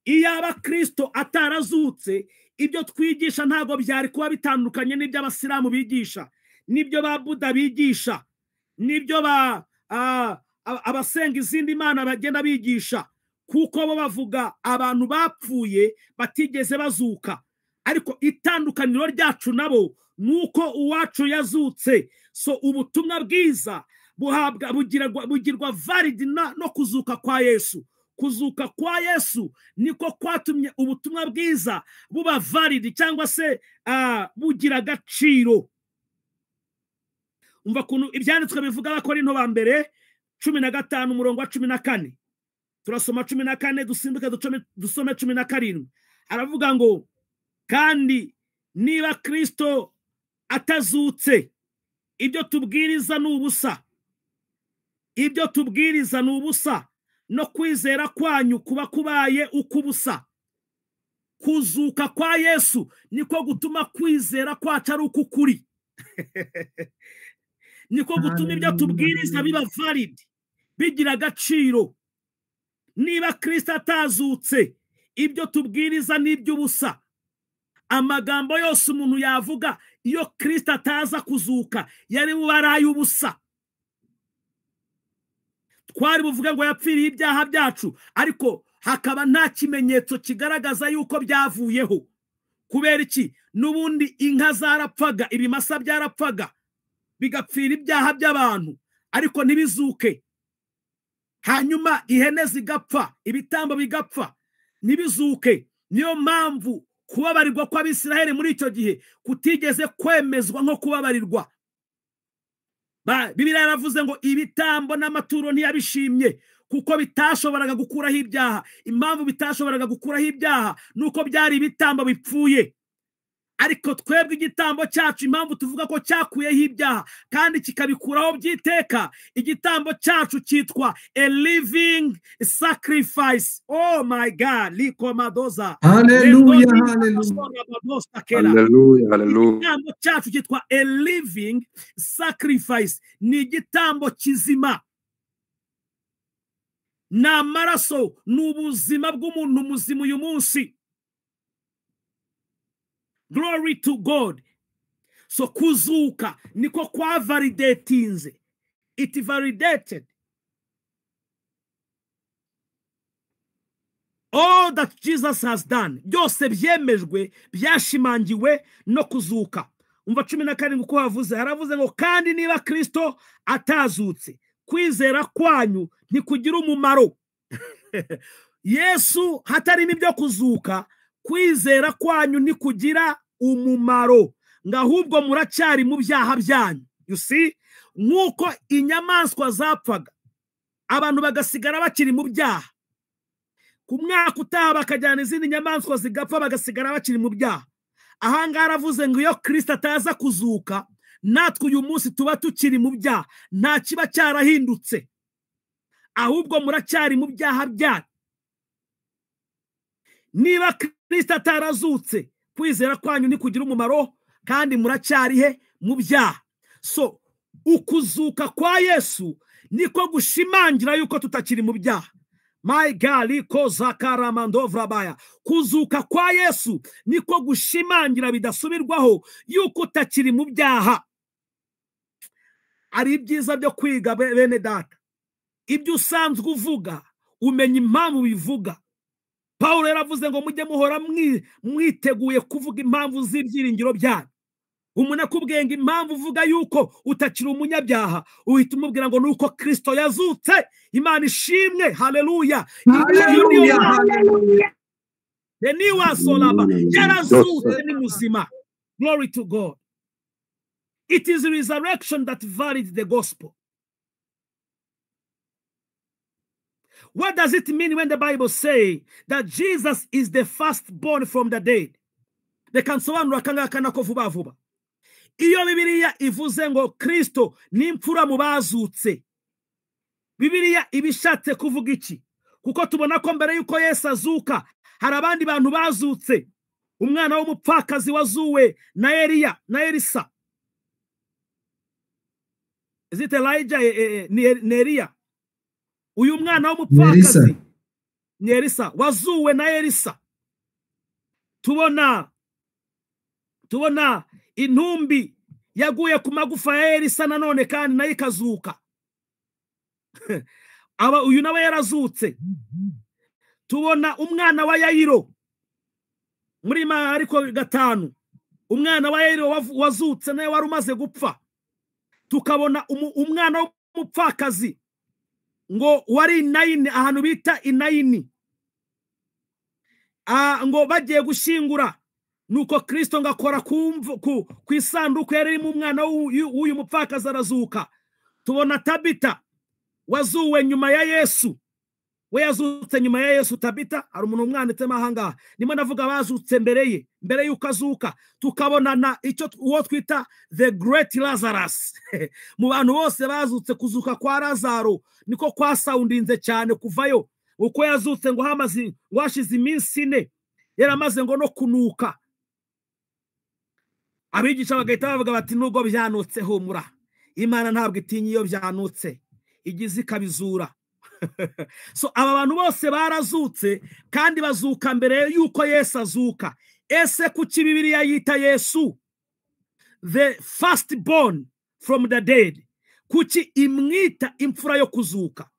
Iyaba Kristo atarazutse, ibyo twigisha ntago byari kuba bitandukanye n'ibyo abasilamu bigisha, n'ibyo ba Buddha bigisha, n'ibyo abasenga izindi mana bagenda bigisha, kuko bo bavuga abantu bapfuye batigeze bazuka. Ariko itandukaniro ryacu nabo nuko uwacu yazutse. So ubutumwa bwiza bugirwa valid no kuzuka kwa Yesu. Kuzuka kwa Yesu niko kwatumye ubutumwa bwiza buba valid, cyangwa se bugira agaciro. Umva kuntu ibyanditswe bivuga Abakorinto ba mbere 15 umurongo wa 14. Turasoma 14 dusimbuke dusome 17. Aravuga ngo kandi niba Kristo atazutse, ibyo tubwiriza n'ubusa. Ibyo tubwiriza n'ubusa, no kwizera kwanyu kuba kubaye ukubusa. kuzuka kwa Yesu niko gutuma kwizera kwacu ari ukukuri. Niko gutuma ibyo tubwiriza biba valid, bigira agaciro. Niba Kristo atazutse, ibyo tubwiriza ni iby'ubusa. Amagambo yose umuntu yavuga iyo Kristo ataza kuzuka yari bubaraye ubusa. Twari buvuga ngo yapfiriye ibyaha byacu, ariko hakaba nta kimenyetso kigaragaza yuko byavuyeho. Kubera iki? Nubundi inka zarapfaga, ibimasa byarapfaga, bigapfira ibyaha by'abantu, ariko ntibizuke. Hanyuma ihene zigapfa, ibitambo bigapfa, ntibizuke. Niyo mpamvu kubabarirwa kw'Abisiraheli muri icyo gihe kutigeze kwemezwa nko kubabarirwa. Bibiliya yaravuze ngo ibitambo n'amaturo ntiyabishimye kuko bitashoboraga gukuraho ibyaha. Impamvu bitashoboraga gukuraho ibyaha nuko byari ibitambo bipfuye. Ariko twebwe igitambo cyacu, impamvu tuvuga ko cyakuyeho ibyaha kandi kikabikuraho by'iteka, igitambo cyacu cyitwa a living sacrifice. Oh my God, likomadoza. Hallelujah, hallelujah. Igitambo cyacu cyitwa a living sacrifice. Ni igitambo kizima. Ni amaraso, ni ubuzima bw'umuntu muzima uyu munsi. Glory to God. So kuzuka niko kwa validatinze. It validated all that Jesus has done. Byose byemejwe, byashimangiwe no kuzuka. Umva 17 uko havuze, haravuze ngo kandi niba Kristo atazutse, kwizera kwanyu ntikugira umumaro. Yesu hatarimo ibyo kuzuka, kwizera kwanyu ntikugira umumaro, ngahubwo muracyari mu byaha byanyu. You see, nkuko inyamaswa zapfaga, abantu bagasigara bakiri mu byaha. Ku mwaka utaha bakajyana izindi nyamaswa zigapfa bagasigara bakiri mu byaha. Ahangaha aravuze ngo iyo Kristo ataza kuzuka, natwe uyu munsi tuba tukiri mu byaha, nta kiba cyarahindutse, ahubwo muracyari mu byaha byanyu. Niba Kristo atarazutse, kwizera kwanyu ntikugira umumaro kandi muracyari he? Mu byaha. So ukuzuka kwa Yesu niko gushimangira yuko tutakiri mu byaha. My God, liko zakaramandovra. Kuzuka kwa Yesu niko gushimangira bidasubirwaho yuko utakiri mu byaha. Ari byiza byo kwiga bene data. Ibyo usanzwe uvuga umenya impamvu bivuga. Paulo yaravuze ngo mujye muhora mwiteguye kuvuga impamvu z'ibyiringiro byanyu. Umuntu akubwiye ngo impamvu uvuga yuko utakiri umunyabyaha, uhita umubwira ngo nuko Kristo yazutse. Imana ishimwe. Haleluya. Niwa solaba yarazutse ni muzima. Glory to God. It is resurrection that validates the gospel. What does it mean when the Bible says that Jesus is the firstborn from the dead? Reka nsobanura kangaka nako vuba vuba. Iyo Bibiliya ivuze ngo Kristo ni imfura mu bazutse, Bibiliya ibishatse kuvuga iki? Kuko tubona ko mbere yuko Yesu azuka hari abandi bantu bazutse. Umwana w'umupfakazi wazuwe na Eliya na Elisa. Is it Elijah ni Eliya? Uyu mwana w'umupfakazi ni Elisa, wazuwe na Elisa. Tubona intumbi yaguye ku magufa ya Elisa nanone kandi nayo ikazuka. Uyu nawe yarazutse. Tubona umwana wa Yayiro muri Mariko 5. Umwana wa Yayiro wazutse nawe wari umaze gupfa. Tukabona umwana w'umupfakazi ngo wari inayini, ahantu bita inayini, ngo bagiye gushingura. Nuko Kristo ngakora ku isanduku yari mu mwana w'uyu mupfakazi arazuka. Tubona Tabita wazuwe nyuma ya Yesu. We yazutse nyuma ya Yesu. Tabita ari umuntu umwanditse mahanga. Nimo navuga bazutse mbere yuko azuka. Tukabona na icyo uwo twita the great Lazarus. Mu bantu bose bazutse, kuzuka kwa Lazaro niko kwa soundinze cyane kuvayo. Uko yazutse ngo hashize iminsi 4 yaramaze ngo no kunuka. Abigisha bagahita bavuga bati nubwo byanutse humura, Imana ntabwo itinya iyo byanutse, igize ikabizura. So aba bantu bose barazutse kandi bazuka mbere yuko Yesu azuka. Ese kuki Bibiliya yita Yesu the firstborn from the dead? Kuki imwita imfura yo kuzuka?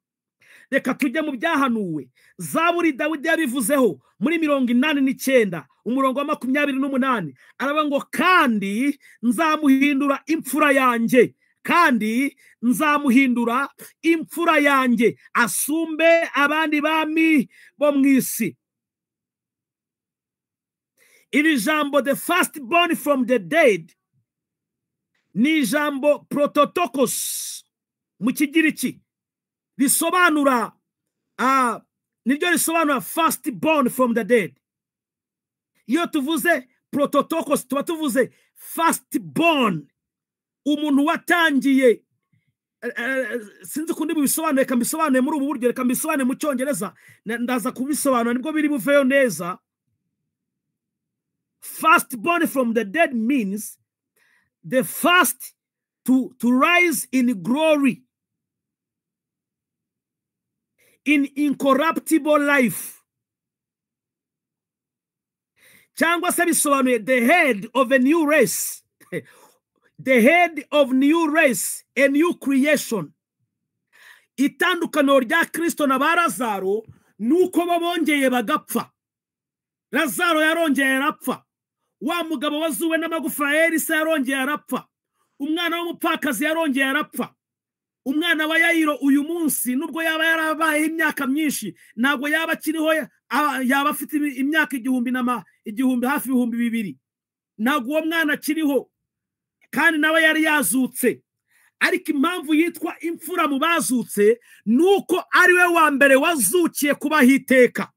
Reka tujye mu byahanuwe. Zaburi Dawidi yabivuzeho muri 89 umurongo wa 28, aravuga ngo kandi nzamuhindura imfura yanjye, kandi nzamuhindura imfura yanjye asumbe abandi bami bo mu isi. Iri jambo the firstborn from the dead ni jambo prototokos mu Kigiriki, risobanura niryo risobanura firstborn from the dead. Iyo tuvuze prototokos tuba tuvuze firstborn, umuntu watangiye. Sinzi kundi bisobanuye, reka mbisobanuye muri ubu buryo, reka mbisobanuye mu Cyongereza, ndaza kubisobanura nibwo biri buveyo neza. Firstborn from the dead means the first to rise in glory, in incorruptible life. Cyangwa se bisobanuye the head of a new race. The head of new race, a new creation. Itandukano rya Kristo na ba Lazaro nuko babongeye bagapfa. Lazaro yarongeye arapfa. Wa mugabo wazuwe n'amagufa ya Elisa yarongeye arapfa. Umwana w'umupfakazi yarongeye arapfa. Umwana wa Yayiro uyu munsi nubwo yaba yarabaye imyaka myinshi ntabwo yaba akiriho, yaba afite imyaka igihumbi hafi 2,000. Ntabwo uwo mwana akiriho kandi nawe yari yazutse. Ariko impamvu yitwa imfura mu bazutse nuko ari we wa mbere wazukiye kubaho iteka.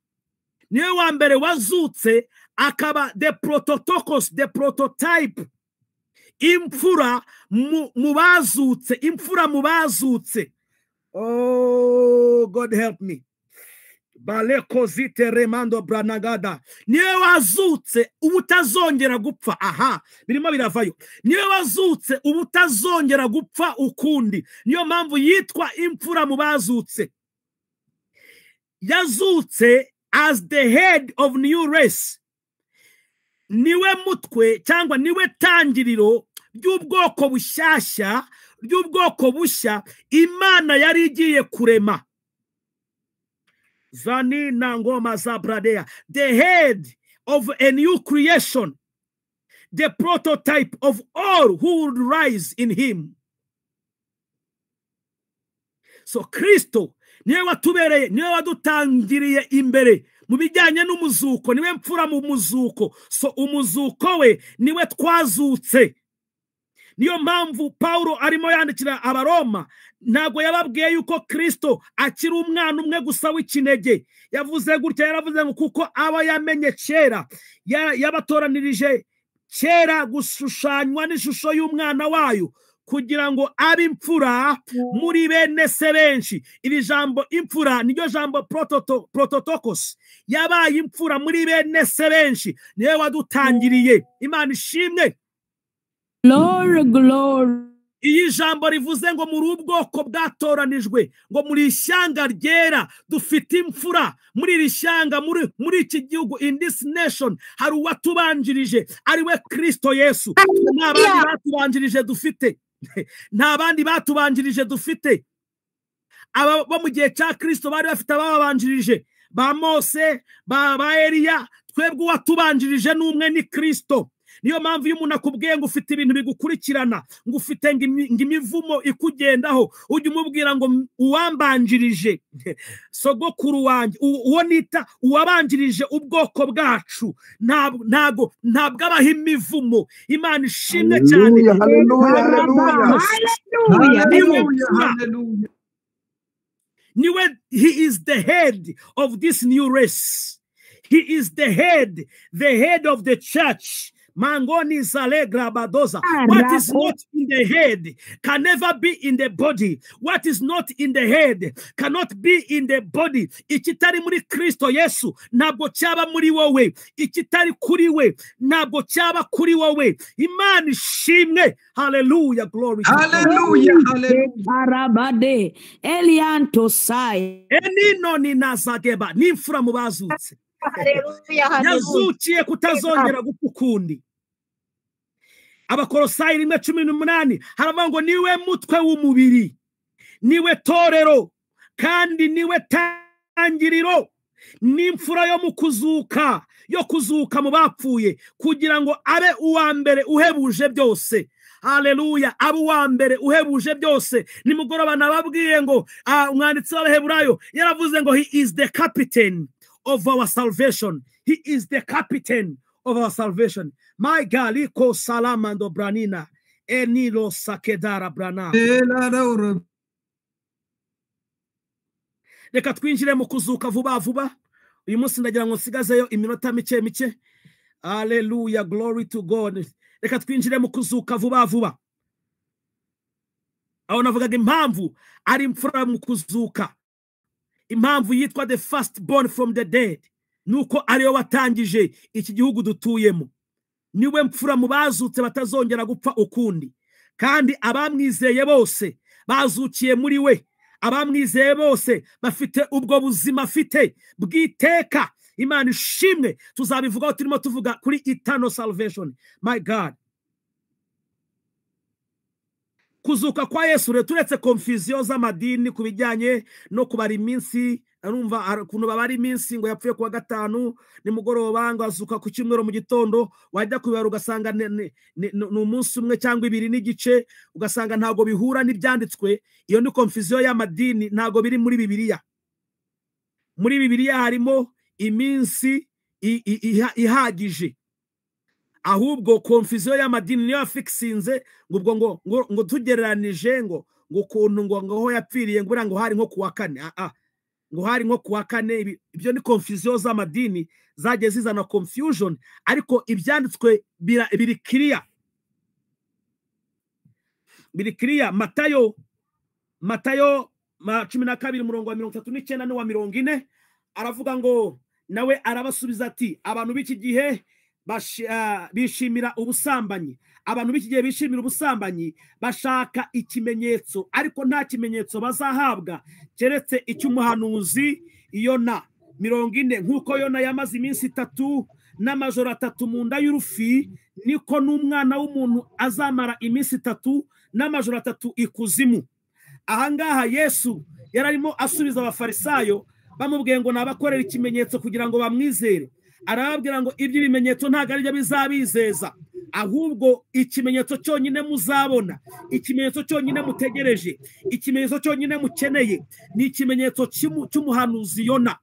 Niwe wa mbere wazutse akaba the prototokos, the prototype, imfura mu bazutse, imfura mu bazutse. Oh, God help me. Baleko zite remando branagada. Niwe wazutse ubutazongera gupfa. Aha, birimo biravayo. Niwe wazutse ubutazongera gupfa ukundi. Niyo mpamvu yitwa imfura mu bazutse. Yazutse as the head of new race. Niwe mutwe cyangwa niwe tangiriro ry'ubwoko bushyashya, ry'ubwoko bushya Imana yari igiye kurema. Zani na ngoma za bradea, the head of a new creation, the prototype of all who would rise in him. So Kristo niwe watubereye, niwe wadutangiriye imbere mu bijyanye n'umuzuko, niwe mfura mu muzuko. So umuzuko we niwe twazutse. Niyo mpamvu Paulo arimo yandikira Abaroma, ntago yababwiye yuko Kristo akiri umwana umwe gusa w'ikinege. Yavuze gutya, yaravuze ngo kuko aba yamenye kera yabatoranirije kera gushushanywa n'ishusho y'umwana wayo kugira ngo abe imfura muri bene se benshi. Iri jambo imfura niryo jambo prototokos, yabaye imfura muri bene se benshi. Niwe wadutangiriye. Imana ishimwe. Glory, glory. Iyi jambo rivuze ngo muri ubwoko bwatoranijwe, ngo muri ishyanga ryera dufite imfura. Muri iri shyanga, muri iki gihugu, in this nation, hari uwatubanjirije ari we Kristo Yesu. Nta bandi batubanjirije dufite. Nta bandi batubanjirije dufite. Aba bo mu gihe cya Kristo bari bafite ababanjirije, ba Mose, ba Eliya. Twebwe uwatubanjirije n'umwe ni Kristo. Niyo mpamvu iyo umuntu akubwiye ngo ufite ibintu bigukurikirana, ngo ufite imivumo ikugendaho, ujye umubwira ngo uwambanjirije sogokuru wanjye, uwo nita uwabanjirije ubwoko bwacu. Ntago abaho imivumo. Imana ishimwe cyane. Niwe, he is the head of this new race. He is the head of the church. Mangoni zalegra badoza. What is not in the head can never be in the body. What is not in the head cannot be in the body. Ikitari muri Kristo Yesu ntabwo cyaba muri wowe. Ikitari kuri we ntabwo cyaba kuri wowe. Imana ishimwe. Hallelujah, glory. Hallelujah, hallelujah. Arabade Elianto sai. Enino ni nazageba n'imfura mu bazutse. Yazukiye kutazongera gupfa ukundi. Abakolosayi 1:18 haravuga ngo niwe mutwe w'umubiri, niwe torero, kandi niwe tangiriro n'imfura yo mu kuzuka, yo kuzuka mu bapfuye, kugira ngo abe uwa mbere uhebuje byose. Haleluya, abe uwa mbere uhebuje byose. Nimugoroba nababwiye ngo umwanditsi w'Abaheburayo yaravuze ngo he is the captain of our salvation. He is the captain of our salvation. My galiko salamando branina enilo sakedara brana. Reka twinjire mu kuzuka vuba vuba. Uyu munsi ndagira ngo nsigazeyo iminota mike mike. Hallelujah, glory to God. Reka twinjire mu kuzuka vuba vuba. Aho navugaga impamvu ari imfura mu kuzuka. Impamvu yitwa the first born from the dead nuko ariyo watangije iki gihugu dutuyemo. Niwe mfura mu bazutse batazongera gupfa ukundi, kandi abamwizeye bose bazukiye muri we. Abamwizeye bose bafite ubwo buzima afite bwiteka. Imana ishimwe. Tuzabivugaho turimo tuvuga kuri eternal salvation. My God, kuzuka kwa Yesu rero turetse confusion z'amadini kubijyanye no kubara iminsi. Arumva ukuntu babara iminsi ngo yapfuye kuwa gatanu nimugoroba ngo azuka ku cyumweru mu gitondo, wajya kubara ugasanga ni umunsi umwe cyangwa ibiri n'igice, ugasanga ntago bihura n'ibyanditswe. Iyo ni confusion y'amadini, ntago biri muri Bibiliya. Muri Bibiliya harimo iminsi ihagije, ahubwo confusion y'amadini niyo afixinze ngo tugereranije ngo ukuntu ngo aho yapfiriye ngo hari nko kuwa kane. Ngo hari nko kuwa kane. Ibyo ni confusion z'amadini zagiye zizana confusion, ariko ibyanditswe biri clear. Biri clear. Matayo 12:39 n'uwa 40 aravuga ngo nawe arabasubiza ati abantu b'iki gihe bishimira ubusambanyi. Abantu b'iki gihe bishimira ubusambanyi bashaka ikimenyetso, ariko nta kimenyetso bazahabwa keretse icy'umuhanuzi Yona 40. Nk'uko Yona yamaze iminsi 3 n'amajoro 3 mu nda y'urufi, niko n'umwana w'umuntu azamara iminsi 3 n'amajoro 3 ikuzimu. Ahangaha Yesu yararimo asubiza abafarisayo bamubwiye ngo nabakorera ikimenyetso kugira ngo bamwizere. Arababwira ngo ibyo bimenyetso ntago ari byo bizabizeza, ahubwo ikimenyetso cyonyine muzabona, ikimenyetso cyonyine mutegereje, ikimenyetso cyonyine mukeneye ni ikimenyetso cy'umuhanuzi Yona.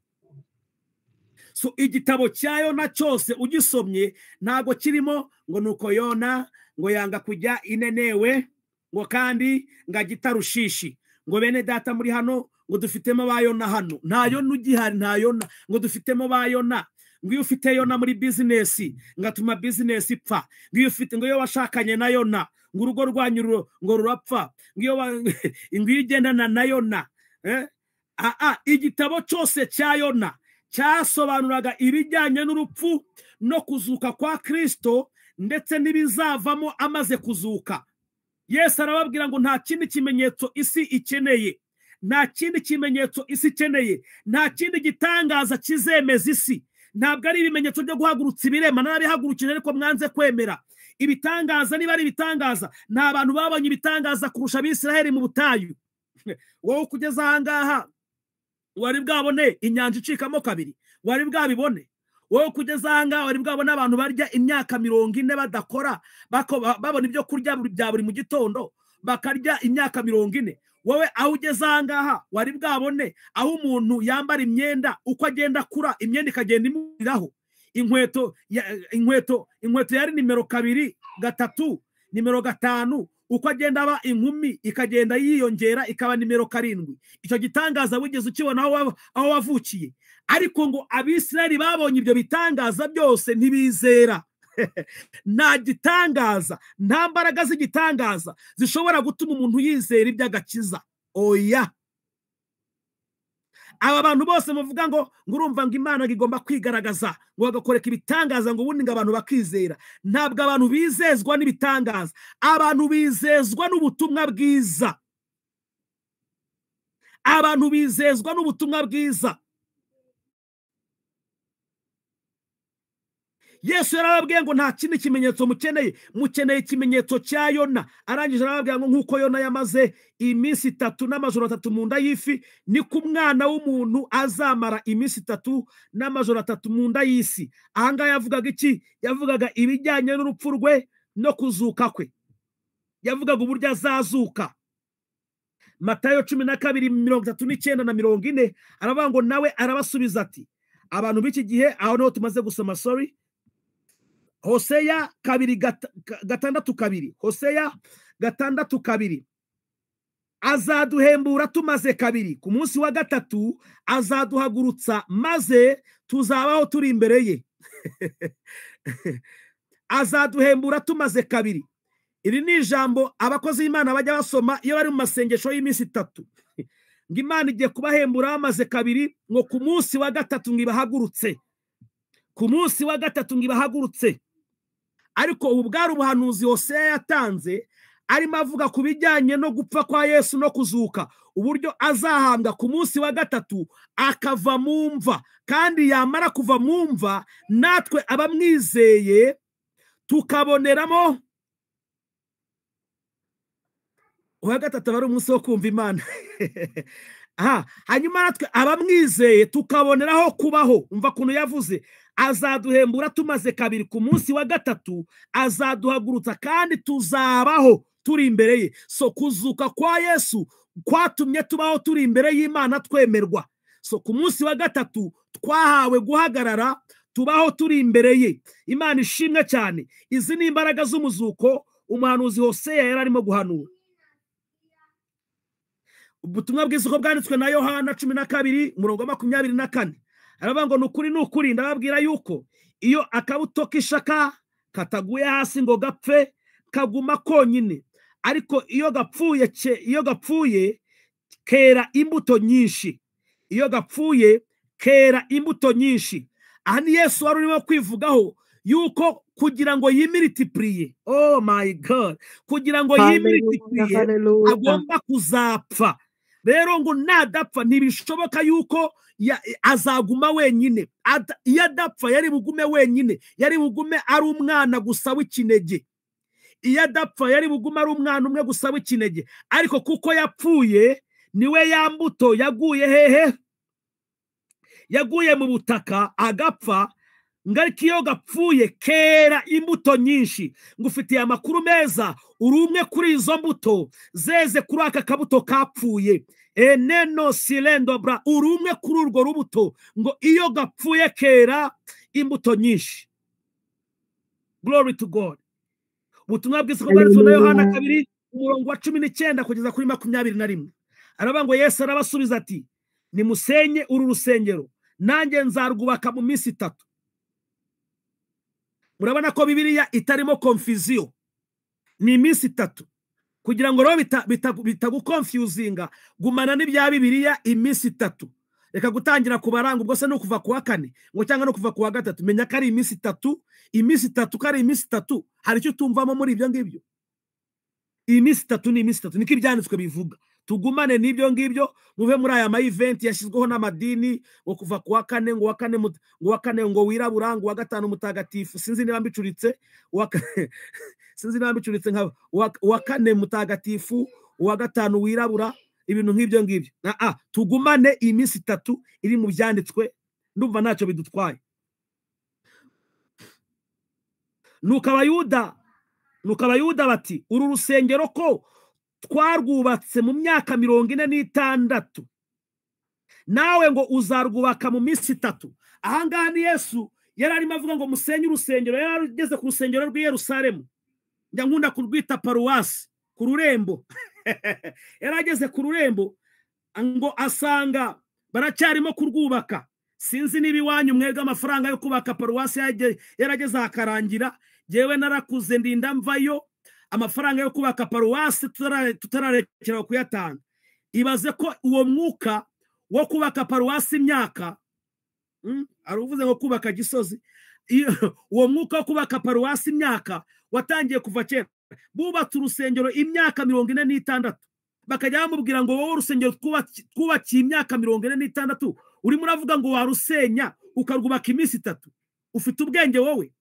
So igitabo cya Yona cyose ugisomye ntago kirimo ngo nuko Yona ngo yanga kujya Inenewe ngo kandi ngagitarushishi ngo bene data muri hano ngo dufitemo ba Yona hano. Nta Yona ugihari, nta Yona ngo dufitemo ba Yona. Ngo iyo ufite Yona muri business ngatuma business ipfa. Ngo iyo ufite ngo iyo washakanye na Yona ngo urugo rwanyu ngo rurapfa. Ngo iyo ugendana na Yona igitabo cyose cya Yona cyasobanuraga ibijyanye n'urupfu no kuzuka kwa Kristo ndetse n'ibizavamo amaze kuzuka. Yesu arababwira ngo nta kindi kimenyetso isi ikeneye, nta kindi kimenyetso isi ikeneye, nta kindi gitangaza kizemeza isi. Ntabwo ari ibimenyetso byo guhagurutsa ibirema, narabihagurukije ariko mwanze kwemera. Ibitangaza niba ari ibitangaza, nta abantu babonye ibitangaza kurusha Abisiraheli mu butayu. Wowe kugeza ahangaha wari bwabone inyanja icikamo kabiri? Wari bwabibone? Wowe kugeza ahangaha wari bwabone abantu barya imyaka 40 badakora babona ibyo kurya bya buri mu gitondo bakarya imyaka 40? Wowe aho ugeze ahangaha wari bwabone aho umuntu yambara imyenda uko agenda akura imyenda ikagenda imuriraho? Inkweto yari nimero 2, 3, nimero 5, uko agenda aba inkumi ikagenda yiyongera ikaba nimero 7. Icyo gitangaza wigeze ukibona aho wavukiye? Ariko ngo Abisirayeli babonye ibyo bitangaza byose ntibizera. nta gitangaza, nta mbaraga z'igitangaza zishobora gutuma umuntu yizera iby'agakiza. Oya, aba bantu bose muvuga ngo urumva ngo Imana igomba kwigaragaza ngo bagakoreka ibitangaza ngo ubundi ngo abantu bakizera. Ntabwo abantu bizezwa n'ibitangaza, abantu bizezwa n'ubutumwa bwiza. Abantu bizezwa n'ubutumwa bwiza. Yesu yarababwiye ngo nta kindi kimenyetso mukeneye ikimenyetso cya Yona. Arangije arababwira ngo nk'uko Yona yamaze iminsi 3 n'amajoro 3 mu nda y'ifi, niko umwana w'umuntu azamara iminsi 3 n'amajoro 3 mu nda y'isi. Ahangaha yavugaga iki? Yavugaga ibijyanye n'urupfu rwe no kuzuka kwe. Yavugaga uburyo azazuka. Matayo 12:39 na 40 aravuga ngo nawe arabasubiza ati, abantu b'iki gihe, aho niho tumaze gusoma, Hoseya 2:2, Hoseya 6:2, azaduhembura tumaze kabiri, ku munsi wa gatatu azaduhagurutsa maze tuzabaho turi imbere ye. Azaduhembura tumaze kabiri. Iri ni ijambo abakozi b'Imana bajya basoma iyo bari mu masengesho y'iminsi 3, ngo Imana igiye kubahembura bamaze kabiri, ngo ku munsi wa gatatu ngo ibahagurutse, ku munsi wa gatatu ngo ibahagurutse. Ariko ubu bwari ubuhanuzi Hoseya yatanze, arimo avuga ku bijyanye no gupfa kwa Yesu no kuzuka, uburyo azahambwa ku munsi wa gatatu akava mu mva, kandi yamara kuva mu mva natwe abamwizeye tukaboneramo. Uwa gatatu aba ari umunsi wo kumva Imana. Hanyuma natwe abamwizeye tukaboneraho kubaho. Umva kuntu yavuze, azaduhembura tumaze kabiri, ku munsi wa gatatu azaduhagurutsa kandi tuzabaho turi imbere ye. So kuzuka kwa Yesu kwatumye tubaho turi imbere y'Imana twemerwa. So ku munsi wa gatatu twahawe guhagarara tubaho turi imbere ye. Imana ishimwe cyane. Izi ni imbaraga z'umuzuko umuhanuzi Hoseya yari arimo guhanura. Ubutumwa bwiza uko bwanditswe na Yohana 12:24 aravuga ngo nukuri ndababwira yuko iyo akabuto k'ishaka kataguye hasi ngo gapfe kaguma konyine, ariko iyo gapfuye kera imbuto nyinshi. Iyo gapfuye kera imbuto nyinshi. Aha ni Yesu wari urimo kwivugaho yuko kugira ngo yimultipliye, oh my God, kugira ngo yimultipliye agomba kuzapfa. Rero ngo nadapfa ntibishoboka yuko azaguma wenyine. Iyo adapfa yari bugume wenyine, yari bugume ari umwana gusa w'ikinege. Iyo adapfa yari bugume ari umwana umwe gusa w'ikinege. Ariko kuko yapfuye, niwe ya mbuto yaguye hehe? Yaguye mu butaka agapfa. Ngariko iyo gapfuye kera imbuto nyinshi. Ngufitiye amakuru meza, uri umwe kuri izo mbuto zeze kuri aka kabuto kapfuye. Eneno silendo bra, uri umwe kuri urwo rubuto ngo iyo gapfuye kera imbuto nyinshi. Glory to God. Ubutumwa bwiza ko bwanditswe na Yohana 2:19 kugeza kuri 21 aravuga ngo Yesu arabasubiza ati, nimusenye uru rusengero nanjye nzarwubaka mu minsi 3. Murabona ko Bibiliya itarimo confusion. Ni iminsi 3 kugira ngo rero bitagukonfusinga, gumana n'ibya Bibiliya iminsi 3. Reka gutangira kubaranga ubwo se no kuva ku wa 4 ngo cyangwa no kuva ku wa 3. Menya ko ari iminsi 3, iminsi 3 kari iminsi 3. Hari icyo tumvamo muri ibyo ngibyo. Iminsi 3 ni iminsi 3 niko ibyanditswe bivuga. Tugumane n'ibyo ngibyo, muve muri aya ma-event yashyizweho n'amadini ngo kuva ku wa 4 ngo wa 4 ngo wirabura, ngo wa 5 mutagatifu. Sinzi niba mbicuritse sinzi niba mbicuritse nka wa 4 mutagatifu, wa 5 wirabura, ibintu nk'ibyo ngibyo. Tugumane iminsi 3 iri mu byanditswe, ndumva ntacyo bidutwaye. Nuko abayuda bati, uru rusengero ko twarwubatse mu myaka 46, nawe ngo uzarwubaka mu minsi 3. Ahangaha ni Yesu yari arimo avuga ngo musenye urusengero. Yari ageze ku rusengero rw'i Yerusalemu, njya nkunda kurwita paruwasi, ku rurembo. Yari ageze ku rurembo ngo asanga baracyarimo kurwubaka. sinzi niba iwanyu mwebwe amafaranga yo kubaka paruwasi yarageze akarangira. Jewe narakuze ndinda mvayo, amafaranga yo kubaka paruwasi tutararekera kuyatanga. Ibaze ko uwo mwuka wo kubaka paruwasi imyaka, aruvuze ngo kubaka Gisozi, uwo mwuka wo kubaka paruwasi imyaka watangiye kuva kera. Bubatse urusengero imyaka 46, bakajya bamubwira ngo wowe urusengero twubakiye imyaka 46 urimo uravuga ngo warusenya ukarwubaka iminsi 3, ufite ubwenge wowe?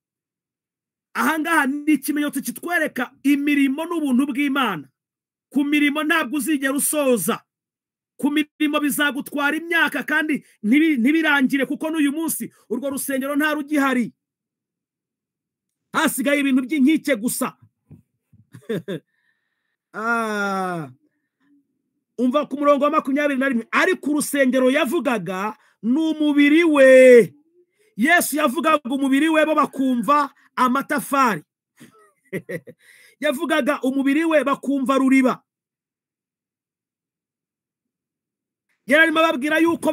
Ahangaha ni ikimenyetso kitwereka imirimo n'ubuntu bw'Imana. Ku mirimo ntabwo uzigera usoza, ku mirimo bizagutwara imyaka kandi ntibirangire, kuko n'uyu munsi urwo rusengero nta rugihari, hasigaye ibintu by'inkike gusa. Umva ku murongo wa 21, ariko urusengero yavugaga n'umubiri we. Yesu yavugaga umubiri we, bo bakumva amatafari. Yavugaga umubiri we, bakumva ruriba. Yararimo babwira yuko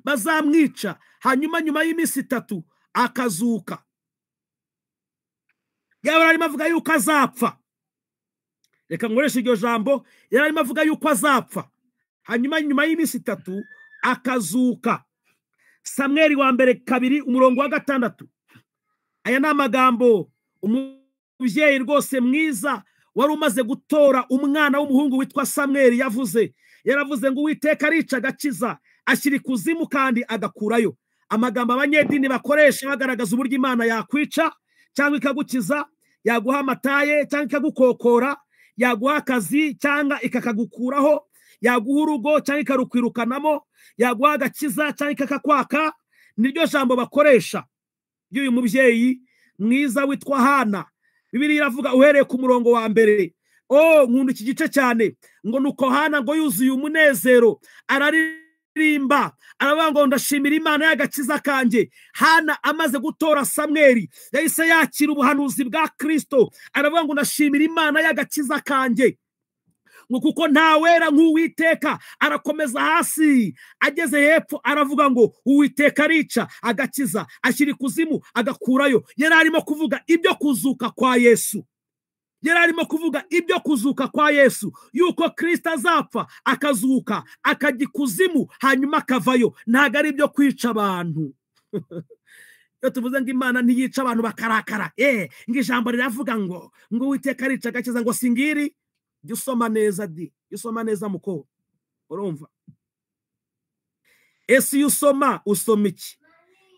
bazamwica, hanyuma nyuma y'iminsi 3 akazuka. Yararimo avuga yuko azapfa. Reka nkoreshe iryo jambo, yararimo avuga yuko azapfa, hanyuma nyuma y'iminsi 3 akazuka. Samweli wa mbere 2 umurongo wa 6. Aya ni amagambo umubyeyi rwose mwiza wari umaze gutora umwana w'umuhungu witwa Samweli yavuze. Yaravuze ngo Uwiteka arica agakiza, ashyira ikuzimu kandi agakurayo. Amagambo abanyedini bakoresha bagaragaza uburyo Imana yakwica cyangwa ikagukiza, yaguha amataye cyangwa ikagukokora, yaguha akazi cyangwa ikakagukuraho, yaguha urugo cyangwa ikarukwirukanamo, yaguha agakiza cyangwa ikakakwaka. Niryo jambo bakoresha y'uyu mubyeyi mwiza witwa Hana. Bibiliya iravuga uhereye ku murongo wa mbere. Nkunda iki gice cyane, ngo nuko Hana ngo yuzuye umunezero araririmba, aravuga ngo ndashimira Imana y'agakiza kanjye. Hana amaze gutora Samweli yahise yakira ubuhanuzi bwa Kristo, aravuga ngo ndashimira Imana y'agakiza kanjye, ngo kuko ntawera nk'Uwiteka. Arakomeza hasi, ageze hepfo aravuga ngo Uwiteka arica agakiza, ashyira ikuzimu agakurayo. Yari arimo kuvuga ibyo kuzuka kwa Yesu. Yararimo kuvuga ibyo kuzuka kwa Yesu, yuko Kristo azapfa akazuka akajya ikuzimu hanyuma akavayo. Ntago ari ibyo kwica abantu. Iyo tuvuze ngo Imana ntiyica abantu bakarakara, ngo ijambo riravuga ngo Uwiteka arica agakiza, ngo singiri. Jya usoma neza di, usoma neza muko, urumva? Ese iyo usoma usoma iki?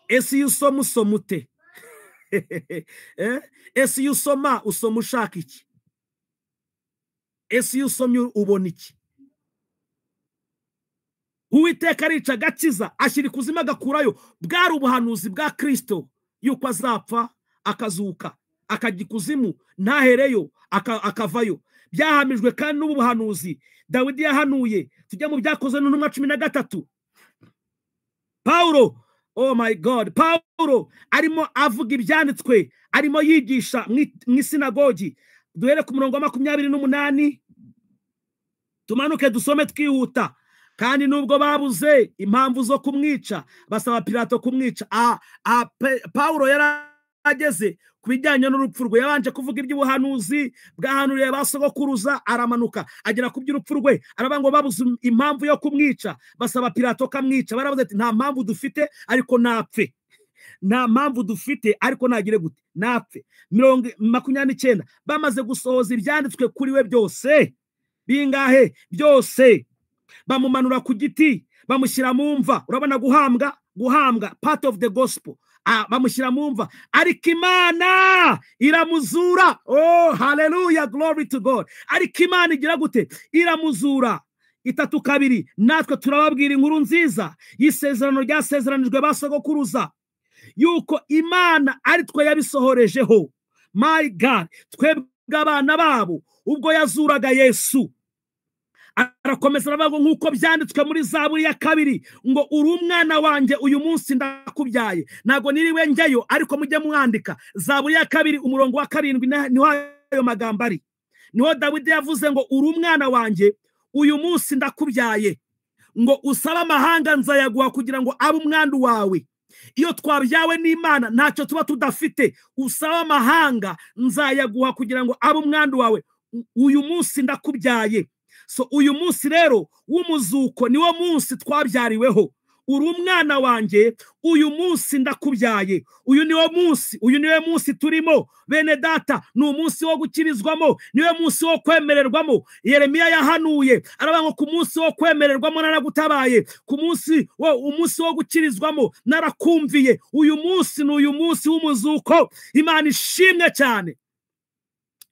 Ese iyo usoma usoma ute? Ese iyo usoma usoma ushaka iki? Ese iyo usomye ubona iki? Uwiteka arica agakiza, ashyira ikuzimu agakurayo. Bwari ubuhanuzi bwa Kristo yuko azapfa akazuka akajya ikuzimu ntahereyo akavayo. Byahamijwe kandi n'ubu buhanuzi Dawidi yahanuye. Tujya mu Byakozwe n'Intumwa 13. Paulo, oh my God, Paulo arimo avuga ibyanditswe, arimo yigisha mu isinagogi. Duhere ku murongo wa 28, tumanuke dusome twihuta. Kandi nubwo babuze impamvu zo kumwica, basaba Pilato kumwica. Paulo yarageze ku bijyanye n'urupfu rwe. Yabanje kuvuga iby'ubuhanuzi bwahanuriye basogokuruza, aramanuka agera ku by'urupfu rwe. Aravuga ngo babuze impamvu yo kumwica, basaba Pilato kamwica. Baravuze ati nta mpamvu dufite ariko napfe. Nta mpamvu dufite ariko nagire gute? Napfe. 29 bamaze gusohoza ibyanditswe kuri we byose. Bingahe? Byose. Bamumanura ku giti, bamushyira mu mva. Urabona guhambwa, part of the gospel. Bamushyira mu mva, ariko Imana iramuzura. Oh hallelujah, glory to God. Ariko Imana igira gute? Iramuzura. 3 natwe turababwira inkuru nziza y'isezerano ryasezeranijwe basogokuruza, yuko Imana ari twe yabisohorejeho. My God, twebwe abana babo ubwo yazuraga Yesu. Arakomeza aravuga nk'uko byanditswe muri Zaburi ya 2 ngo uri umwana wanjye uyu munsi ndakubyaye. Ntago niriwe njyayo, ariko mujye mwandika Zaburi ya 2 umurongo wa 7, niho ayo magambo ari. Niho Dawidi yavuze ngo uri umwana wanjye uyu munsi ndakubyaye. ngo usaba amahanga nzayaguha kugira ngo abe umwandu wawe. Iyo twabyawe n'Imana ntacyo tuba tudafite. Usaba amahanga nzayaguha kugira ngo abe umwandu wawe. Uyu munsi ndakubyaye. So uyu munsi rero w'umuzuko niwo munsi twabyariweho. Uri umwana wanjye, uyu munsi ndakubyaye. Uyu niwe munsi turimo bene data. Ni umunsi wo gukirizwamo, niwe munsi wo kwemererwamo. Yeremiya yahanuye aravuga ngo ku munsi wo kwemererwamo naragutabaye, ku munsi wo gukirizwamo narakumviye. Uyu munsi ni uyu munsi w'umuzuko. Imana ishimwe cyane.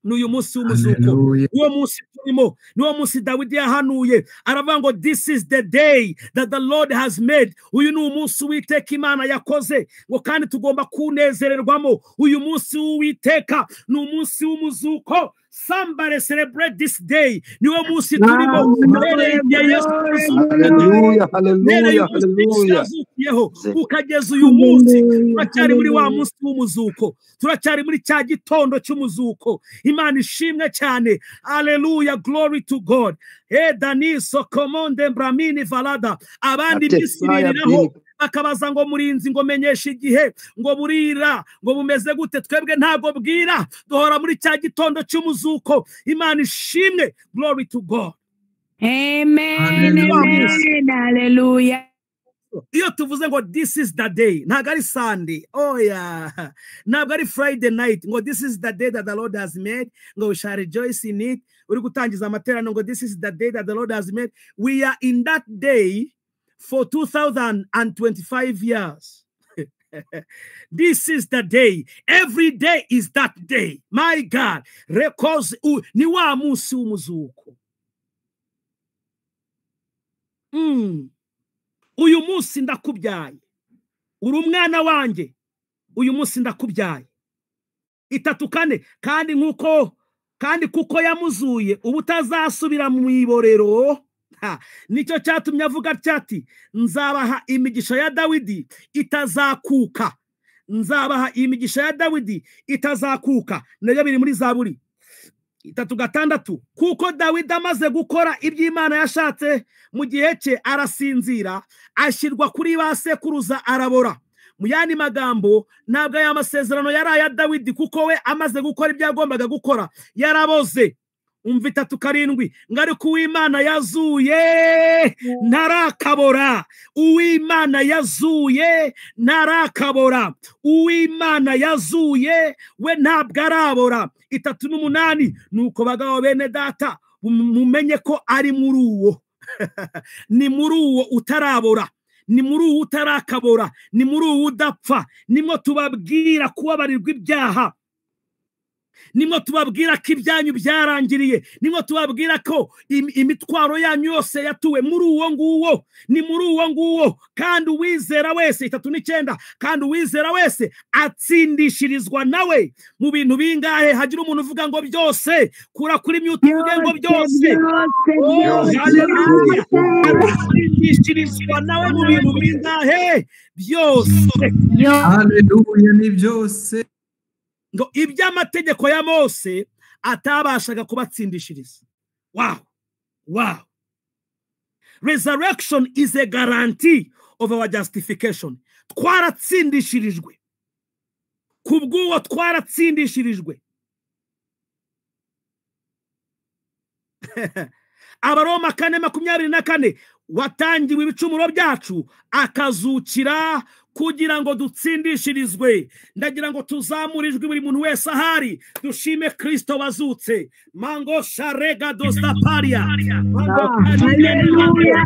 N'uyu munsi w'umuzuko, uwo munsi turimo, niwo munsi Dawidi yahanuye aravuga ngo this is the day that the Lord has made. Uyu ni umunsi Uwiteka Imana yakoze, ngo kandi tugomba kunezererwamo. Uyu munsi w'Uwiteka ni umunsi w'umuzuko. Somebody celebrate this day. Niwo munsi turimo. Hallelujah, hallelujah, hallelujah. Ukageza uyu munsi turacyari muri wa munsi w'umuzuko, turacyari muri cya gitondo cy'umuzuko. Imana ishimwe cyane. Hallelujah, glory to God. Daniso commande bramini valada. Abandi bisiriraho bakabaza ngo murinzi ngo menyesha igihe, ngo burira, ngo bumeze gute. Twebwe ntago bwira, duhora muri cya gitondo cy'umuzuko. Imana ishimwe. Glory to God. Amen. Amen. Hallelujah. Iyo tuvuze ngo this is the day, ntabwo ari Sunday, ntabwo ari Friday night, ngo this is the day that the Lord has made, ngo we shall rejoice in it. Uri gutangiza amaterano ngo this is the day that the Lord has made. We are in that day for 2025 years. This is the day. Every day is that day. My God. Ni wa munsi w'umuzuko. Uyu munsi ndakubyaye. Uri umwana wanjye. Uyu munsi ndakubyaye. 3:4 kandi kuko yamuzuye ubutazasubira mu iborero. Nicyo cyatumye avuga cyati nzabaha imigisha ya Dawidi itazakuka. Nzabaha imigisha ya Dawidi itazakuka. Nabyo biri muri Zaburi 3:6. Kuko Dawidi amaze gukora iby'Imana yashatse mu gihe cye arasinzira, ashyirwa kuri ba sekuruza arabora. Mu yandi magambo ntabwo aya masezerano yari aya Dawidi, kuko we amaze gukora ibyo yagombaga gukora yaraboze. 3:7 ngo ariko Uwimana yazuye ntarakabora. Uwimana yazuye ntarakabora. Uwimana yazuye we ntabwo arabora. 3:8 nuko bagabo bene data mumenye ko ari muri uwo ni muri uwo utarabora, ni muri uwo utarakabora, ni muri uwo udapfa. Nimwo tubabwira kubabarirwa ibyaha, nimwo tubabwira ko ibyanyu byarangiriye, nimwo tubabwira ko imitwaro yanyu yose yatuwe. Muri uwo nguwo, ni muri uwo nguwo. Kandi uwizera wese 3:9 kandi uwizera wese atsindishirizwa nawe mu bintu bingahe. Hagira umuntu uvuga ngo byose, kura kuri mute uvuge ngo byose. Haleluya. Atsindishirizwa nawe mu bintu bingahe? Byose. Haleluya, ni byose. Ngo iby'amategeko ya Mose atabashaga kubatsindishiriza. Wow. Resurrection is a guarantee of our justification. Twaratsindishirijwe. Kubw'uwo twaratsindishirijwe. Abaroma 4:24 watangiwe ibicumuro byacu akazukira kugira ngo dutsindishirizwe. Ndagira ngo tuzamurijwe buri muntu wese ahari, dushime Kristo wazutse. Mango sharega dostaparia. Hallelujah.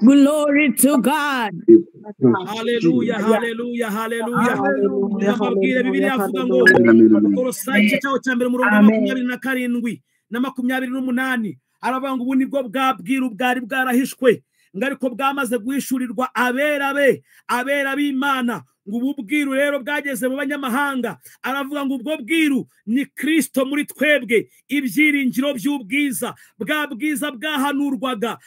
Glory to God. Hallelujah, hallelujah, hallelujah. Amabwire Bibiliya avuga ngo Kolosai igice cyaho cya mbere umurongo wa 27 na 28 aravuga ngo ubu nibwo bwabwiru bwari bwarahishwe ngo ariko bwamaze guhishurirwa abera b'Imana. ngo ubu bwiru rero bwageze mu banyamahanga. Aravuga ngo ubwo bwiru ni Kristo muri twebwe, ibyiringiro by'ubwiza. Bwa bwiza bwahanurwaga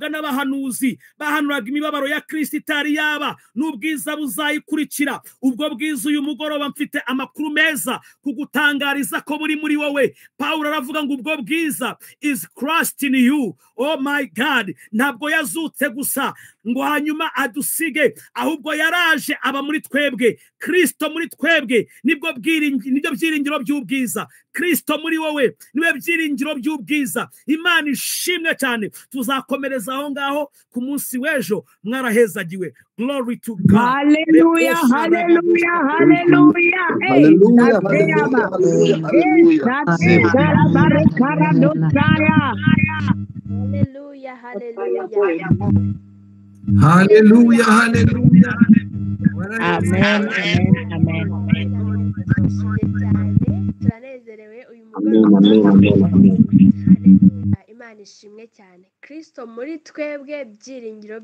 n'abahanuzi, bahanuraga imibabaro ya Kristo itari yaba n'ubwiza buzayikurikira. Ubwo bwiza uyu mugoroba mfite amakuru meza kugutangariza ko buri muri wowe. Paulo aravuga ngo ubwo bwiza is Christ in you. Oh my God, ntabwo yazutse gusa ngo hanyuma adusige, ahubwo yaraje aba muri twebwe. Kristo muri twebwe nibyo byiringiro by'ubwiza. Kristo muri wowe niwe byiringiro by'ubwiza. Imana ishimwe cyane. Tuzakomereza aho ngaho ku munsi w'ejo. Mwarahezagiwe. Glory to God. Hallelujah, hallelujah, hallelujah. Hallelujah, hallelujah. Amen, amen, amen. Turanezerewe uyu mugoroba. Imana ishimwe cyane. Kristo muri twebwe byiringiro